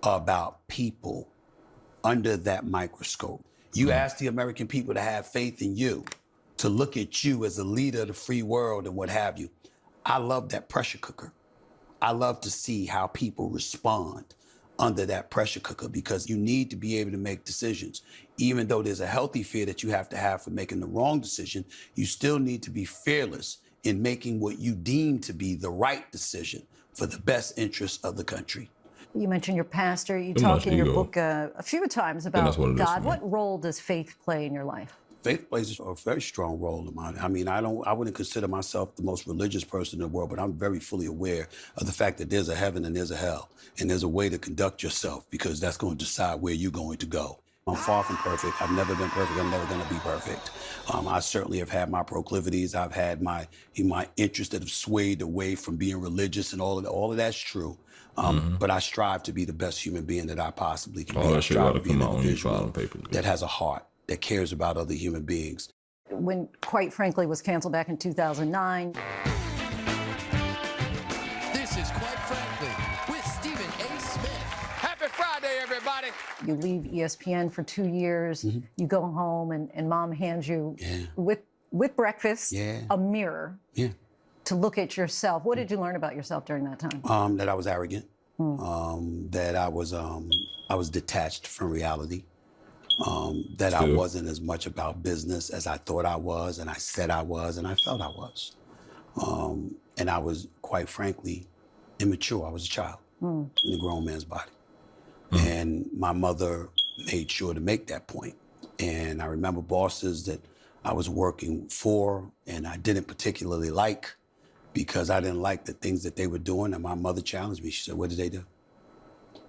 about people under that microscope. You ask the American people to have faith in you, to look at you as a leader of the free world and what have you. I love that pressure cooker. I love to see how people respond under that pressure cooker, because you need to be able to make decisions. Even though there's a healthy fear that you have to have for making the wrong decision, you still need to be fearless in making what you deem to be the right decision for the best interest of the country. You mentioned your pastor. You talk in your book a few times about God. What role does faith play in your life? Faith plays a very strong role in mine. I mean, I wouldn't consider myself the most religious person in the world, but I'm very fully aware of the fact that there's a heaven and there's a hell, and there's a way to conduct yourself, because that's going to decide where you're going to go. I'm far from perfect. I've never been perfect. I'm never going to be perfect. I certainly have had my proclivities. I've had my interests that have swayed away from being religious, and all of that's true. But I strive to be the best human being that I possibly can be. I strive to be an individual that has a heart, that cares about other human beings. When Quite Frankly was canceled back in 2009. This is Quite Frankly with Stephen A. Smith. Happy Friday, everybody. You leave ESPN for 2 years. You go home and mom hands you with breakfast a mirror to look at yourself. What did you learn about yourself during that time? That I was arrogant, that I was detached from reality. That I wasn't as much about business as I thought I was, and I said I was, and I felt I was. And I was, quite frankly, immature. I was a child in a grown man's body. And my mother made sure to make that point. And I remember bosses that I was working for and I didn't particularly like, because I didn't like the things that they were doing. And my mother challenged me. She said, "What did they do?"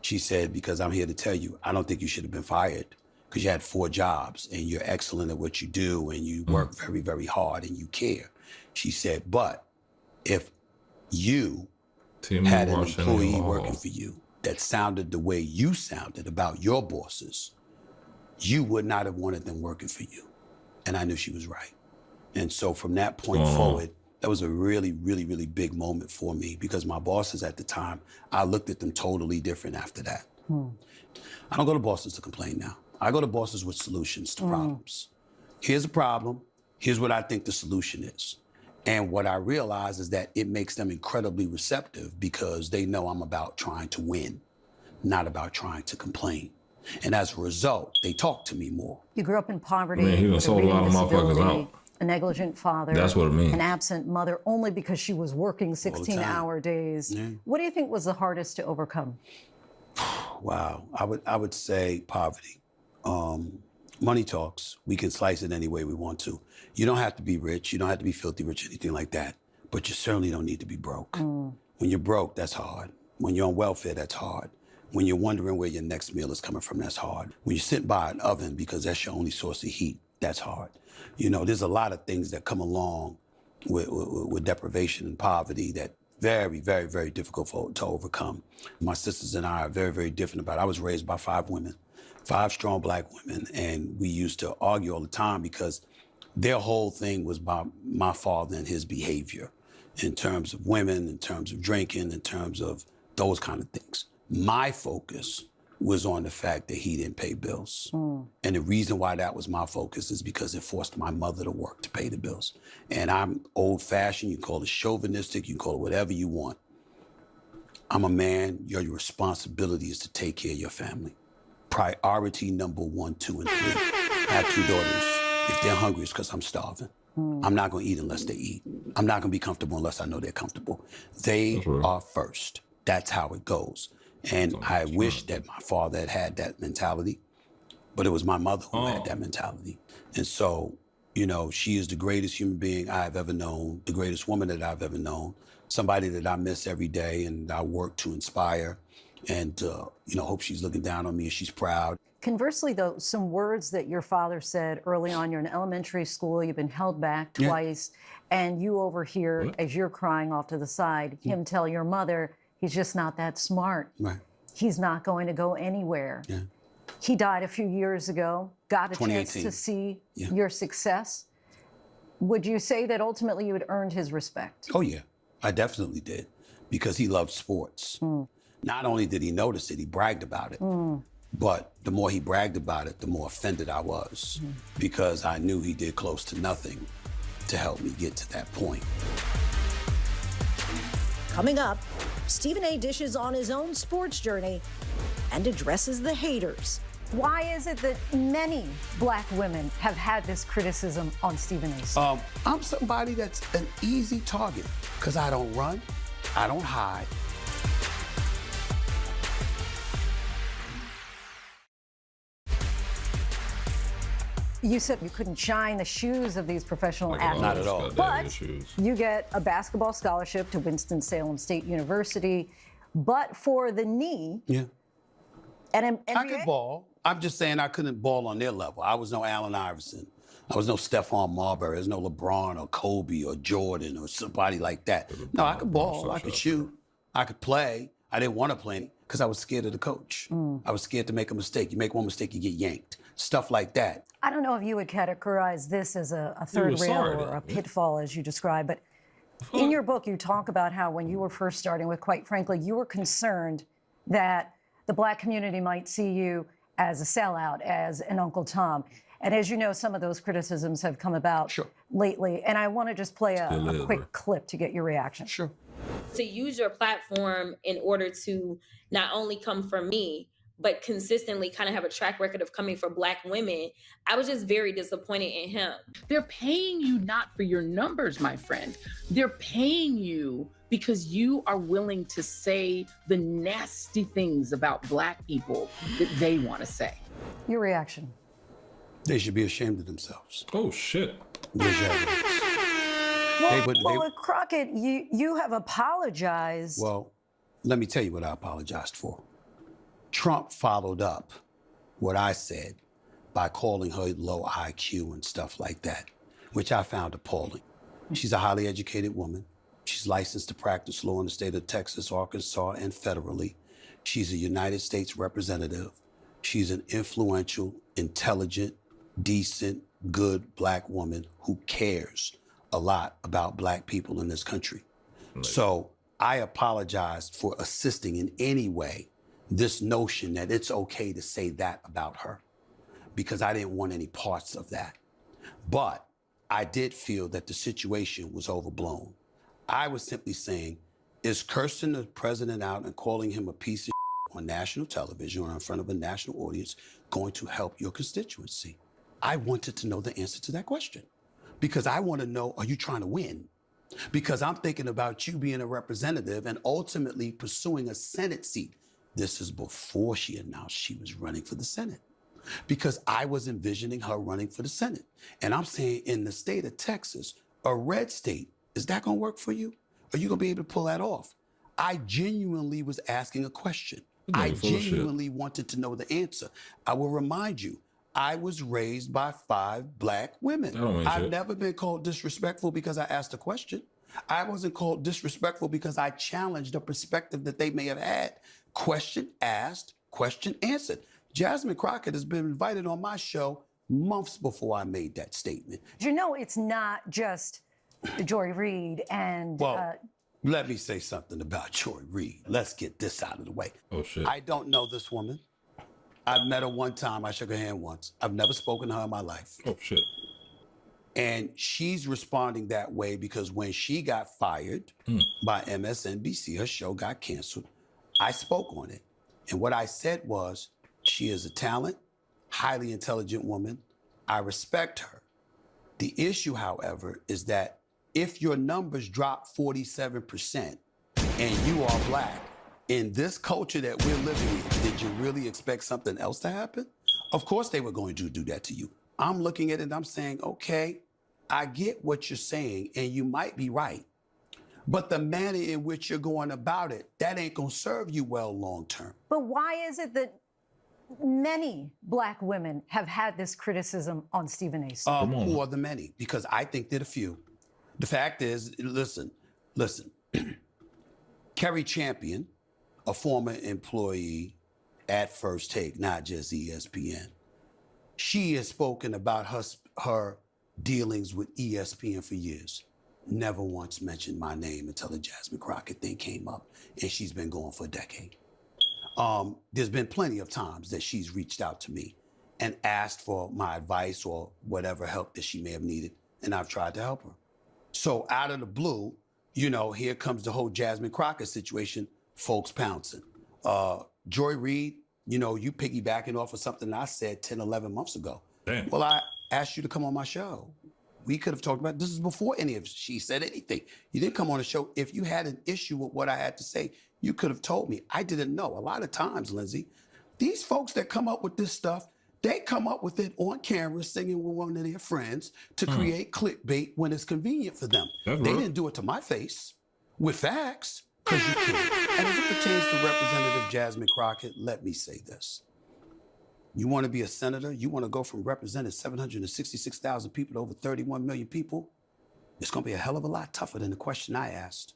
She said, "Because I'm here to tell you, I don't think you should have been fired, because you had 4 jobs and you're excellent at what you do and you work very, very hard and you care." She said, "But if you had an employee working for you that sounded the way you sounded about your bosses, you would not have wanted them working for you." And I knew she was right. And so from that point forward, that was a really, really, really big moment for me, because my bosses at the time, I looked at them totally different after that. I don't go to bosses to complain now. I go to bosses with solutions to problems. Here's a problem. Here's what I think the solution is. And what I realize is that it makes them incredibly receptive, because they know I'm about trying to win, not about trying to complain. And as a result, they talk to me more. You grew up in poverty. I mean, he done sold a lot of motherfuckers out. A negligent father. That's what it means. An absent mother, only because she was working 16-hour days. What do you think was the hardest to overcome? Wow. I would say poverty. Money talks. We can slice it any way we want to. You don't have to be rich. You don't have to be filthy rich, anything like that. But you certainly don't need to be broke. When you're broke, that's hard. When you're on welfare, that's hard. When you're wondering where your next meal is coming from, that's hard. When you're sitting by an oven because that's your only source of heat, that's hard. You know, there's a lot of things that come along with deprivation and poverty that very, very, very difficult to overcome. My sisters and I are very, very different about it. I was raised by 5 women, 5 strong Black women, and we used to argue all the time because their whole thing was about my father and his behavior in terms of women, in terms of drinking, in terms of those kind of things. My focus was on the fact that he didn't pay bills. And the reason why that was my focus is because it forced my mother to work to pay the bills. And I'm old-fashioned, you can call it chauvinistic, you can call it whatever you want. I'm a man, your responsibility is to take care of your family. Priority number 1, 2, and 3. I have 2 daughters. If they're hungry, it's because I'm starving. I'm not gonna eat unless they eat. I'm not gonna be comfortable unless I know they're comfortable. They are first. That's how it goes. And I wish that my father had had that mentality, but it was my mother who had that mentality. And so, you know, she is the greatest human being I've ever known, the greatest woman that I've ever known, somebody that I miss every day and I work to inspire and, you know, hope she's looking down on me and she's proud. Conversely, though, some words that your father said early on, you're in elementary school, you've been held back twice, and you overhear, as you're crying off to the side, him tell your mother, he's just not that smart. He's not going to go anywhere. He died a few years ago, got a chance 2018. to see your success. Would you say that ultimately you had earned his respect? Oh, yeah, I definitely did, because he loved sports. Not only did he notice it, he bragged about it. But the more he bragged about it, the more offended I was, because I knew he did close to nothing to help me get to that point. Coming up, Stephen A. dishes on his own sports journey and addresses the haters. Why is it that many black women have had this criticism on Stephen A. I'm somebody that's an easy target, because I don't run, I don't hide. You said you couldn't shine the shoes of these professional athletes. Not at all. But you get a basketball scholarship to Winston-Salem State University. But for the knee, and I could ball. I'm just saying I couldn't ball on their level. I was no Allen Iverson. I was no Stephon Marbury. There's no LeBron or Kobe or Jordan or somebody like that. No, I could ball. I could shoot. I could play. I didn't want to play because I was scared of the coach. I was scared to make a mistake. You make one mistake, you get yanked. Stuff like that. I don't know if you would categorize this as a third rail or a pitfall, as you describe, but in your book, you talk about how when you were first starting with, quite frankly, you were concerned that the black community might see you as a sellout, as an Uncle Tom. And as you know, some of those criticisms have come about lately. And I want to just play a quick clip to get your reaction. Sure. To use your platform in order to not only come for me, but consistently kind of have a track record of coming for black women, I was just very disappointed in him. They're paying you not for your numbers, my friend. They're paying you because you are willing to say the nasty things about black people that they want to say. Your reaction? They should be ashamed of themselves. Oh, shit. Well, Crockett, you have apologized. Well, let me tell you what I apologized for. Trump followed up what I said by calling her low IQ and stuff like that, which I found appalling. She's a highly educated woman. She's licensed to practice law in the state of Texas, Arkansas, and federally. She's a United States representative. She's an influential, intelligent, decent, good black woman who cares a lot about black people in this country. Right. So I apologized for assisting in any way this notion that it's okay to say that about her, because I didn't want any parts of that. But I did feel that the situation was overblown. I was simply saying, is cursing the president out and calling him a piece of on national television or in front of a national audience going to help your constituency? I wanted to know the answer to that question, because I want to know, are you trying to win? Because I'm thinking about you being a representative and ultimately pursuing a Senate seat. This is before she announced she was running for the Senate, because I was envisioning her running for the Senate. And I'm saying, in the state of Texas, a red state, is that going to work for you? Are you going to be able to pull that off? I genuinely was asking a question. I genuinely wanted to know the answer. I will remind you, I was raised by 5 black women. I've never been called disrespectful because I asked a question. I wasn't called disrespectful because I challenged a perspective that they may have had. Question asked, question answered. Jasmine Crockett has been invited on my show months before I made that statement. You know, it's not just Joy Reid and... Well, let me say something about Joy Reid. Let's get this out of the way. Oh, shit. I don't know this woman. I've met her one time. I shook her hand once. I've never spoken to her in my life. Oh, shit. And she's responding that way because when she got fired by MSNBC, her show got canceled. I spoke on it. And what I said was, she is a talent, highly intelligent woman. I respect her. The issue, however, is that if your numbers drop 47% and you are black, in this culture that we're living in, did you really expect something else to happen? Of course they were going to do that to you. I'm looking at it and I'm saying, okay, I get what you're saying and you might be right. But the manner in which you're going about it, that ain't gonna serve you well long term. But why is it that many black women have had this criticism on Stephen A. Who are the many? Because I think they're the few. The fact is, listen. Kerry Champion, a former employee at First Take, not just ESPN. She has spoken about her dealings with ESPN for years. Never once mentioned my name until the Jasmine Crockett thing came up, and she's been going for a decade. There's been plenty of times that she's reached out to me and asked for my advice or whatever help that she may have needed, and I've tried to help her. So out of the blue, you know, here comes the whole Jasmine Crockett situation, folks pouncing. Joy Reid, you know, you piggybacking off of something I said 10, 11 months ago. Damn. Well, I asked you to come on my show. We could have talked about this is before any of she said anything. You didn't come on the show. If you had an issue with what I had to say, you could have told me. I didn't know. A lot of times, Lindsay, these folks that come up with this stuff, they come up with it on camera singing with one of their friends to create clickbait when it's convenient for them. They didn't do it to my face with facts, because you can. And as it pertains to Representative Jasmine Crockett, let me say this. You want to be a senator? You want to go from representing 766,000 people to over 31 million people? It's going to be a hell of a lot tougher than the question I asked.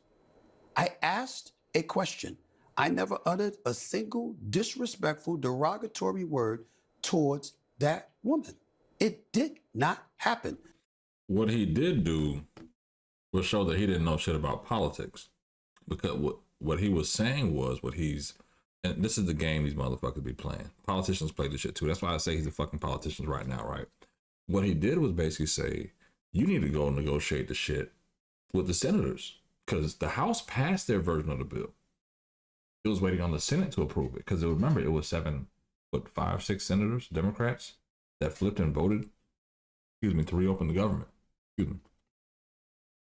I asked a question. I never uttered a single disrespectful, derogatory word towards that woman. It did not happen. What he did do was show that he didn't know shit about politics. Because what he was saying was and this is the game these motherfuckers be playing. Politicians play this shit too. That's why I say he's a fucking politician right now, right? What he did was basically say, you need to go negotiate the shit with the senators. Because the House passed their version of the bill. It was waiting on the Senate to approve it. Because remember, it was 5, 6 senators, Democrats, that flipped and voted, to reopen the government.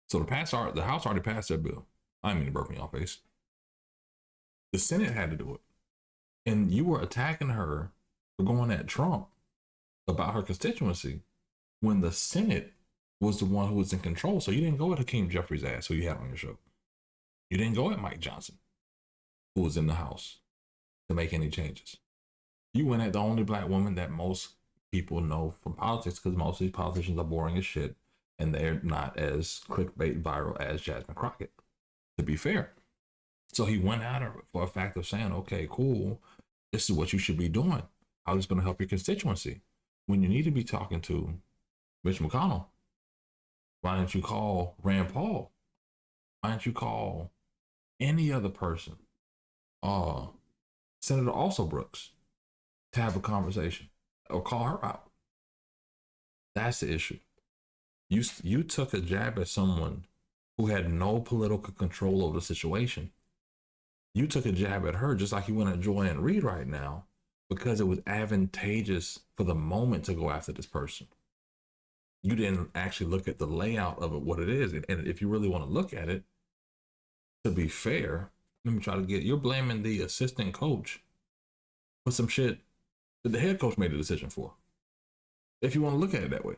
So the House already passed their bill. I didn't mean to burp in your face. The Senate had to do it. And you were attacking her for going at Trump about her constituency when the Senate was the one who was in control. So you didn't go at Hakeem Jeffries' ass, who you had on your show. You didn't go at Mike Johnson, who was in the House, to make any changes. You went at the only black woman that most people know from politics, because most of these politicians are boring as shit and they're not as clickbait viral as Jasmine Crockett, to be fair. So he went at her for a fact of saying, okay, cool, this is what you should be doing. How is this going to help your constituency? When you need to be talking to Mitch McConnell, why don't you call Rand Paul? Why don't you call any other person, Senator Also Brooks, to have a conversation or call her out? That's the issue. You took a jab at someone who had no political control over the situation. You took a jab at her just like you went at Joanne Reid right now, because it was advantageous for the moment to go after this person. You didn't actually look at the layout of it, what it is. And if you really want to look at it, to be fair, let me try to you're blaming the assistant coach for some shit that the head coach made a decision for. If you want to look at it that way.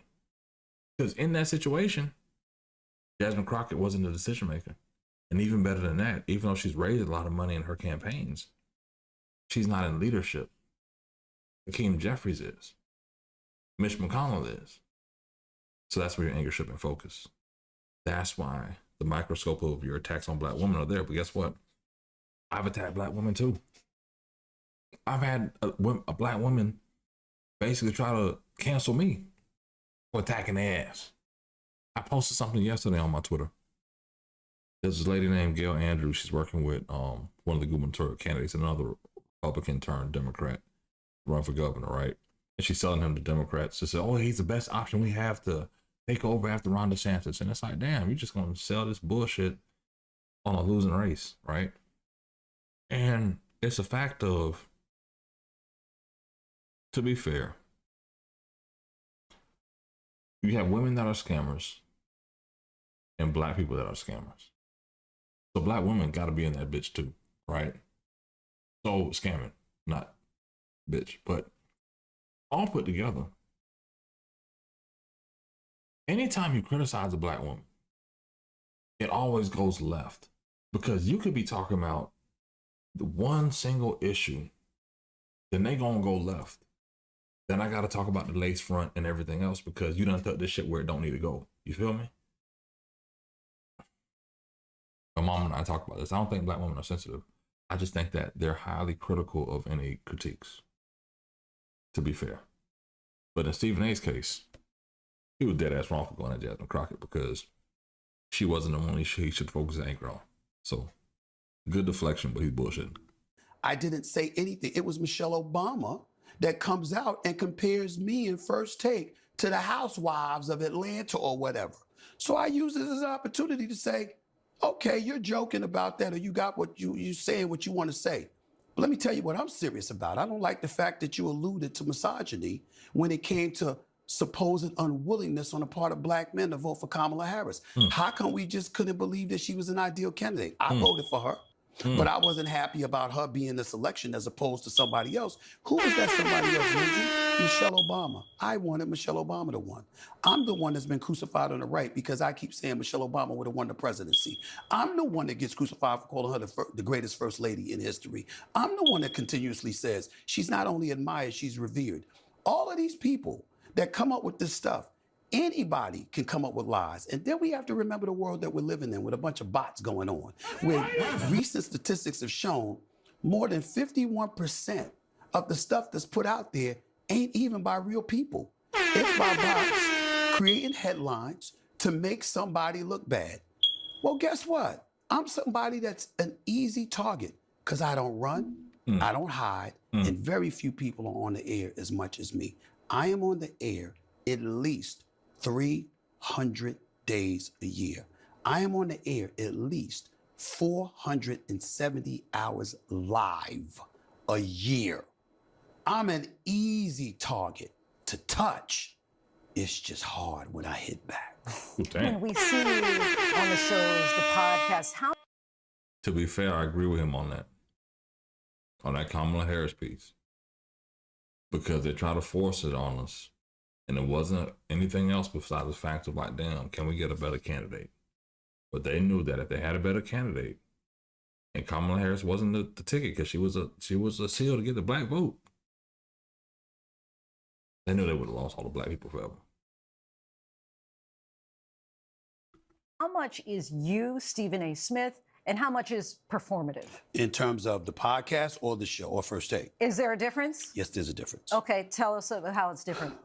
Because in that situation, Jasmine Crockett wasn't the decision maker. And even better than that, even though she's raised a lot of money in her campaigns, she's not in leadership. Hakeem Jeffries is. Mitch McConnell is. So that's where your anger should be focused. That's why the microscope of your attacks on black women are there. But guess what? I've attacked black women too. I've had a black woman basically try to cancel me for attacking their ass. I posted something yesterday on my Twitter. There's this lady named Gail Andrews. She's working with one of the gubernatorial candidates, another Republican turned Democrat, run for governor, right? And she's selling him to Democrats to say, oh, he's the best option we have to take over after Ron DeSantis. And it's like, damn, you're just going to sell this bullshit on a losing race, right? And it's a fact of, to be fair, you have women that are scammers and black people that are scammers. So black women got to be in that bitch too, right? So scamming, not bitch, but all put together. Anytime you criticize a black woman, it always goes left, because you could be talking about the one single issue, then they gonna go left. Then I got to talk about the lace front and everything else because you done took this shit where it don't need to go. You feel me? My mom and I talk about this. I don't think black women are sensitive. I just think that they're highly critical of any critiques, to be fair. But in Stephen A's case, he was dead ass wrong for going at Jasmine Crockett because she wasn't the one he should focus his anger on. So good deflection, but he's bullshitting. I didn't say anything. It was Michelle Obama that comes out and compares me in First Take to the housewives of Atlanta or whatever. So I use this as an opportunity to say, okay, you're joking about that, or you got what you saying what you want to say. But let me tell you what I'm serious about. I don't like the fact that you alluded to misogyny when it came to supposed unwillingness on the part of black men to vote for Kamala Harris. How come we just couldn't believe that she was an ideal candidate? I voted for her. But I wasn't happy about her being the selection as opposed to somebody else. Who was that somebody else, Lindsay? Michelle Obama. I wanted Michelle Obama to win. I'm the one that's been crucified on the right because I keep saying Michelle Obama would have won the presidency. I'm the one that gets crucified for calling her the greatest first lady in history. I'm the one that continuously says she's not only admired, she's revered. All of these people that come up with this stuff, anybody can come up with lies. And then we have to remember the world that we're living in with a bunch of bots going on, where recent statistics have shown more than 51% of the stuff that's put out there ain't even by real people. It's by bots creating headlines to make somebody look bad. Well, guess what? I'm somebody that's an easy target because I don't run, I don't hide, and very few people are on the air as much as me. I am on the air at least 300 days a year. I am on the air at least 470 hours live a year. I'm an easy target to touch. It's just hard when I hit back. When we see you on the shows, the podcasts, how... To be fair, I agree with him on that Kamala Harris piece. Because they try to force it on us. And it wasn't anything else besides the fact of like, damn, can we get a better candidate? But they knew that if they had a better candidate, and Kamala Harris wasn't the ticket because she was a seal to get the black vote, they knew they would have lost all the black people forever. How much is you, Stephen A. Smith, and how much is performative? In terms of the podcast or the show or First Take? Is there a difference? Yes, there's a difference. Okay, tell us about how it's different.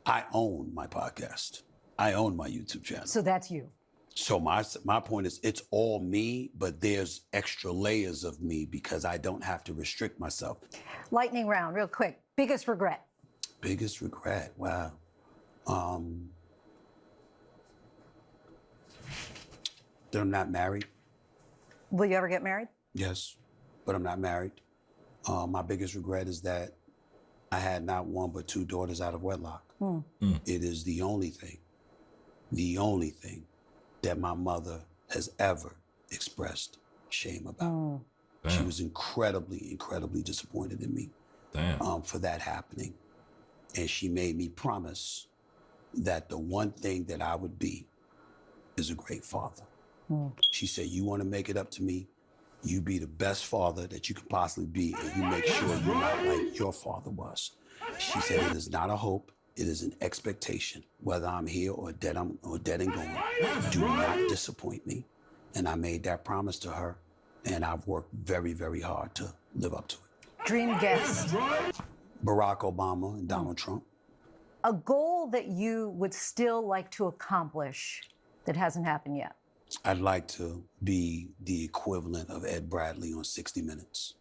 I own my podcast. I own my YouTube channel. So that's you. So my point is it's all me, but there's extra layers of me because I don't have to restrict myself. Lightning round, real quick. Biggest regret? Biggest regret? Wow. That I'm not married. Will you ever get married? Yes, but I'm not married. My biggest regret is that I had not one but two daughters out of wedlock. It is the only thing that my mother has ever expressed shame about. She was incredibly, incredibly disappointed in me for that happening. And she made me promise that the one thing that I would be is a great father. She said, you want to make it up to me, you be the best father that you can possibly be, and you make sure you're not like your father was. She said, it is not a hope, it is an expectation. Whether I'm here or dead and gone, do not disappoint me. And I made that promise to her, and I've worked very, very hard to live up to it. Dream guest? Barack Obama and Donald Trump. A goal that you would still like to accomplish that hasn't happened yet? I'd like to be the equivalent of Ed Bradley on 60 Minutes.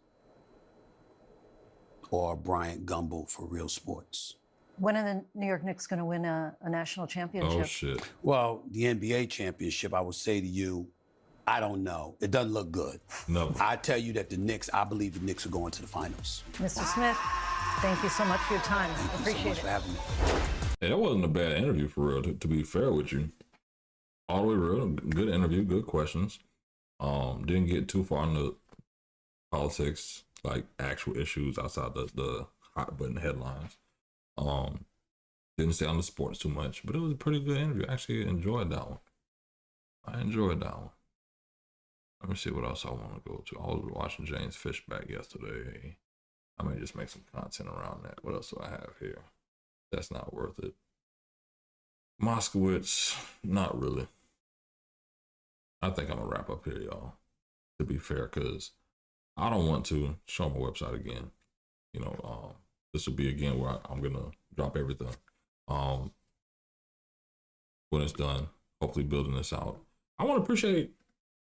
Or Bryant Gumbel for Real Sports. When are the New York Knicks going to win a national championship? Oh, shit. Well, the NBA championship, I would say to you, I don't know. It doesn't look good. No. I tell you that I believe the Knicks are going to the finals. Mr. Smith, thank you so much for your time. Thank Appreciate you so much for having me. Hey, that wasn't a bad interview for real, to be fair with you. All the way real, good interview, good questions. Didn't get too far into politics, like actual issues outside the hot button headlines. Didn't stay on the sports too much, but it was a pretty good interview. I actually enjoyed that one. Let me see what else I want to go to. I was watching James Fishback yesterday. I may just make some content around that. What else do I have here? That's not worth it. Moskowitz, not really. I think I'm gonna wrap up here, y'all. To be fair, because I don't want to show my website again. You know, this will be again where I'm gonna drop everything. When it's done, hopefully building this out. I want to appreciate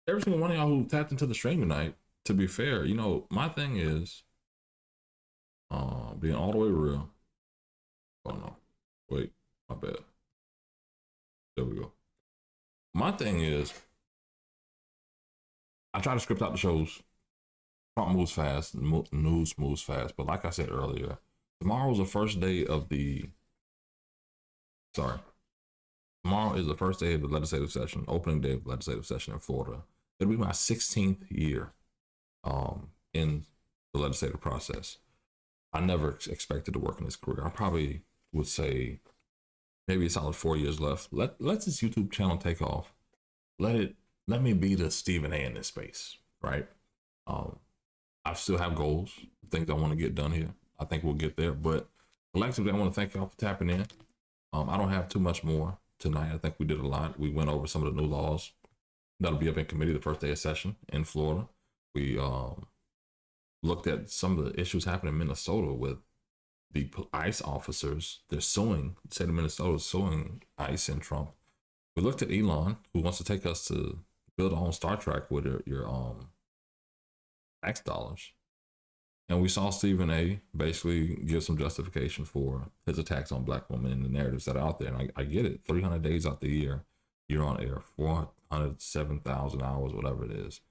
every single one of y'all who tapped into the stream tonight. To be fair, you know, my thing is being all the way real. Oh no, wait, my bad. There we go. My thing is, I try to script out the shows. Trump moves fast, news moves fast. But like I said earlier, tomorrow is the first day of the. Tomorrow is the first day of the legislative session, opening day of the legislative session in Florida. It'll be my 16th year in the legislative process. I never expected to work in this career. I probably would say maybe a solid 4 years left. Let this YouTube channel take off. Let me be the Stephen A in this space, right? I still have goals, things I want to get done here. I think we'll get there, but collectively, I want to thank y'all for tapping in. I don't have too much more tonight. I think we did a lot. We went over some of the new laws that'll be up in committee the first day of session in Florida. We looked at some of the issues happening in Minnesota with the ICE officers. They're suing, the state of Minnesota is suing ICE and Trump. We looked at Elon, who wants to take us to build our own Star Trek with your tax dollars. And we saw Stephen A basically give some justification for his attacks on black women and the narratives that are out there. And I get it. 300 days out the year, you're on air, 407,000 hours, whatever it is.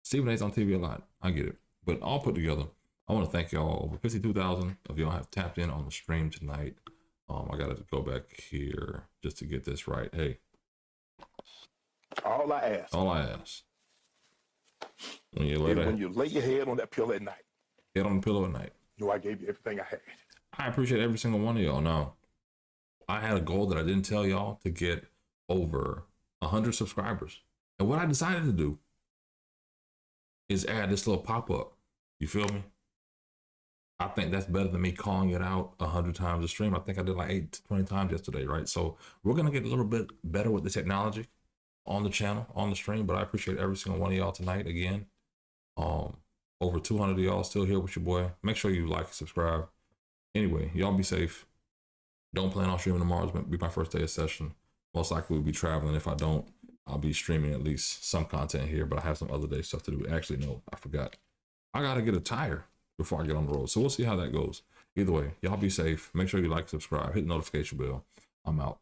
Stephen A's on TV a lot. I get it. But all put together, I want to thank y'all. Over 52,000 of y'all have tapped in on the stream tonight. I got to go back here just to get this right. Hey. All I ask. When you lay your head on that pillow at night. Head on the pillow at night. You know, I gave you everything I had. I appreciate every single one of y'all. Now, I had a goal that I didn't tell y'all to get over 100 subscribers. And what I decided to do is add this little pop-up. You feel me? I think that's better than me calling it out 100 times a stream. I think I did like 8 to 20 times yesterday, right? So we're going to get a little bit better with the technology on the channel, on the stream, but I appreciate every single one of y'all tonight again. Over 200 of y'all still here with your boy. Make sure you like and subscribe. Anyway, y'all be safe. Don't plan on streaming tomorrow. It's going to be my first day of session. Most likely we'll be traveling. If I don't, I'll be streaming at least some content here, but I have some other day stuff to do. Actually, no, I forgot. I got to get a tire before I get on the road. So we'll see how that goes. Either way, y'all be safe. Make sure you like, subscribe, hit the notification bell. I'm out.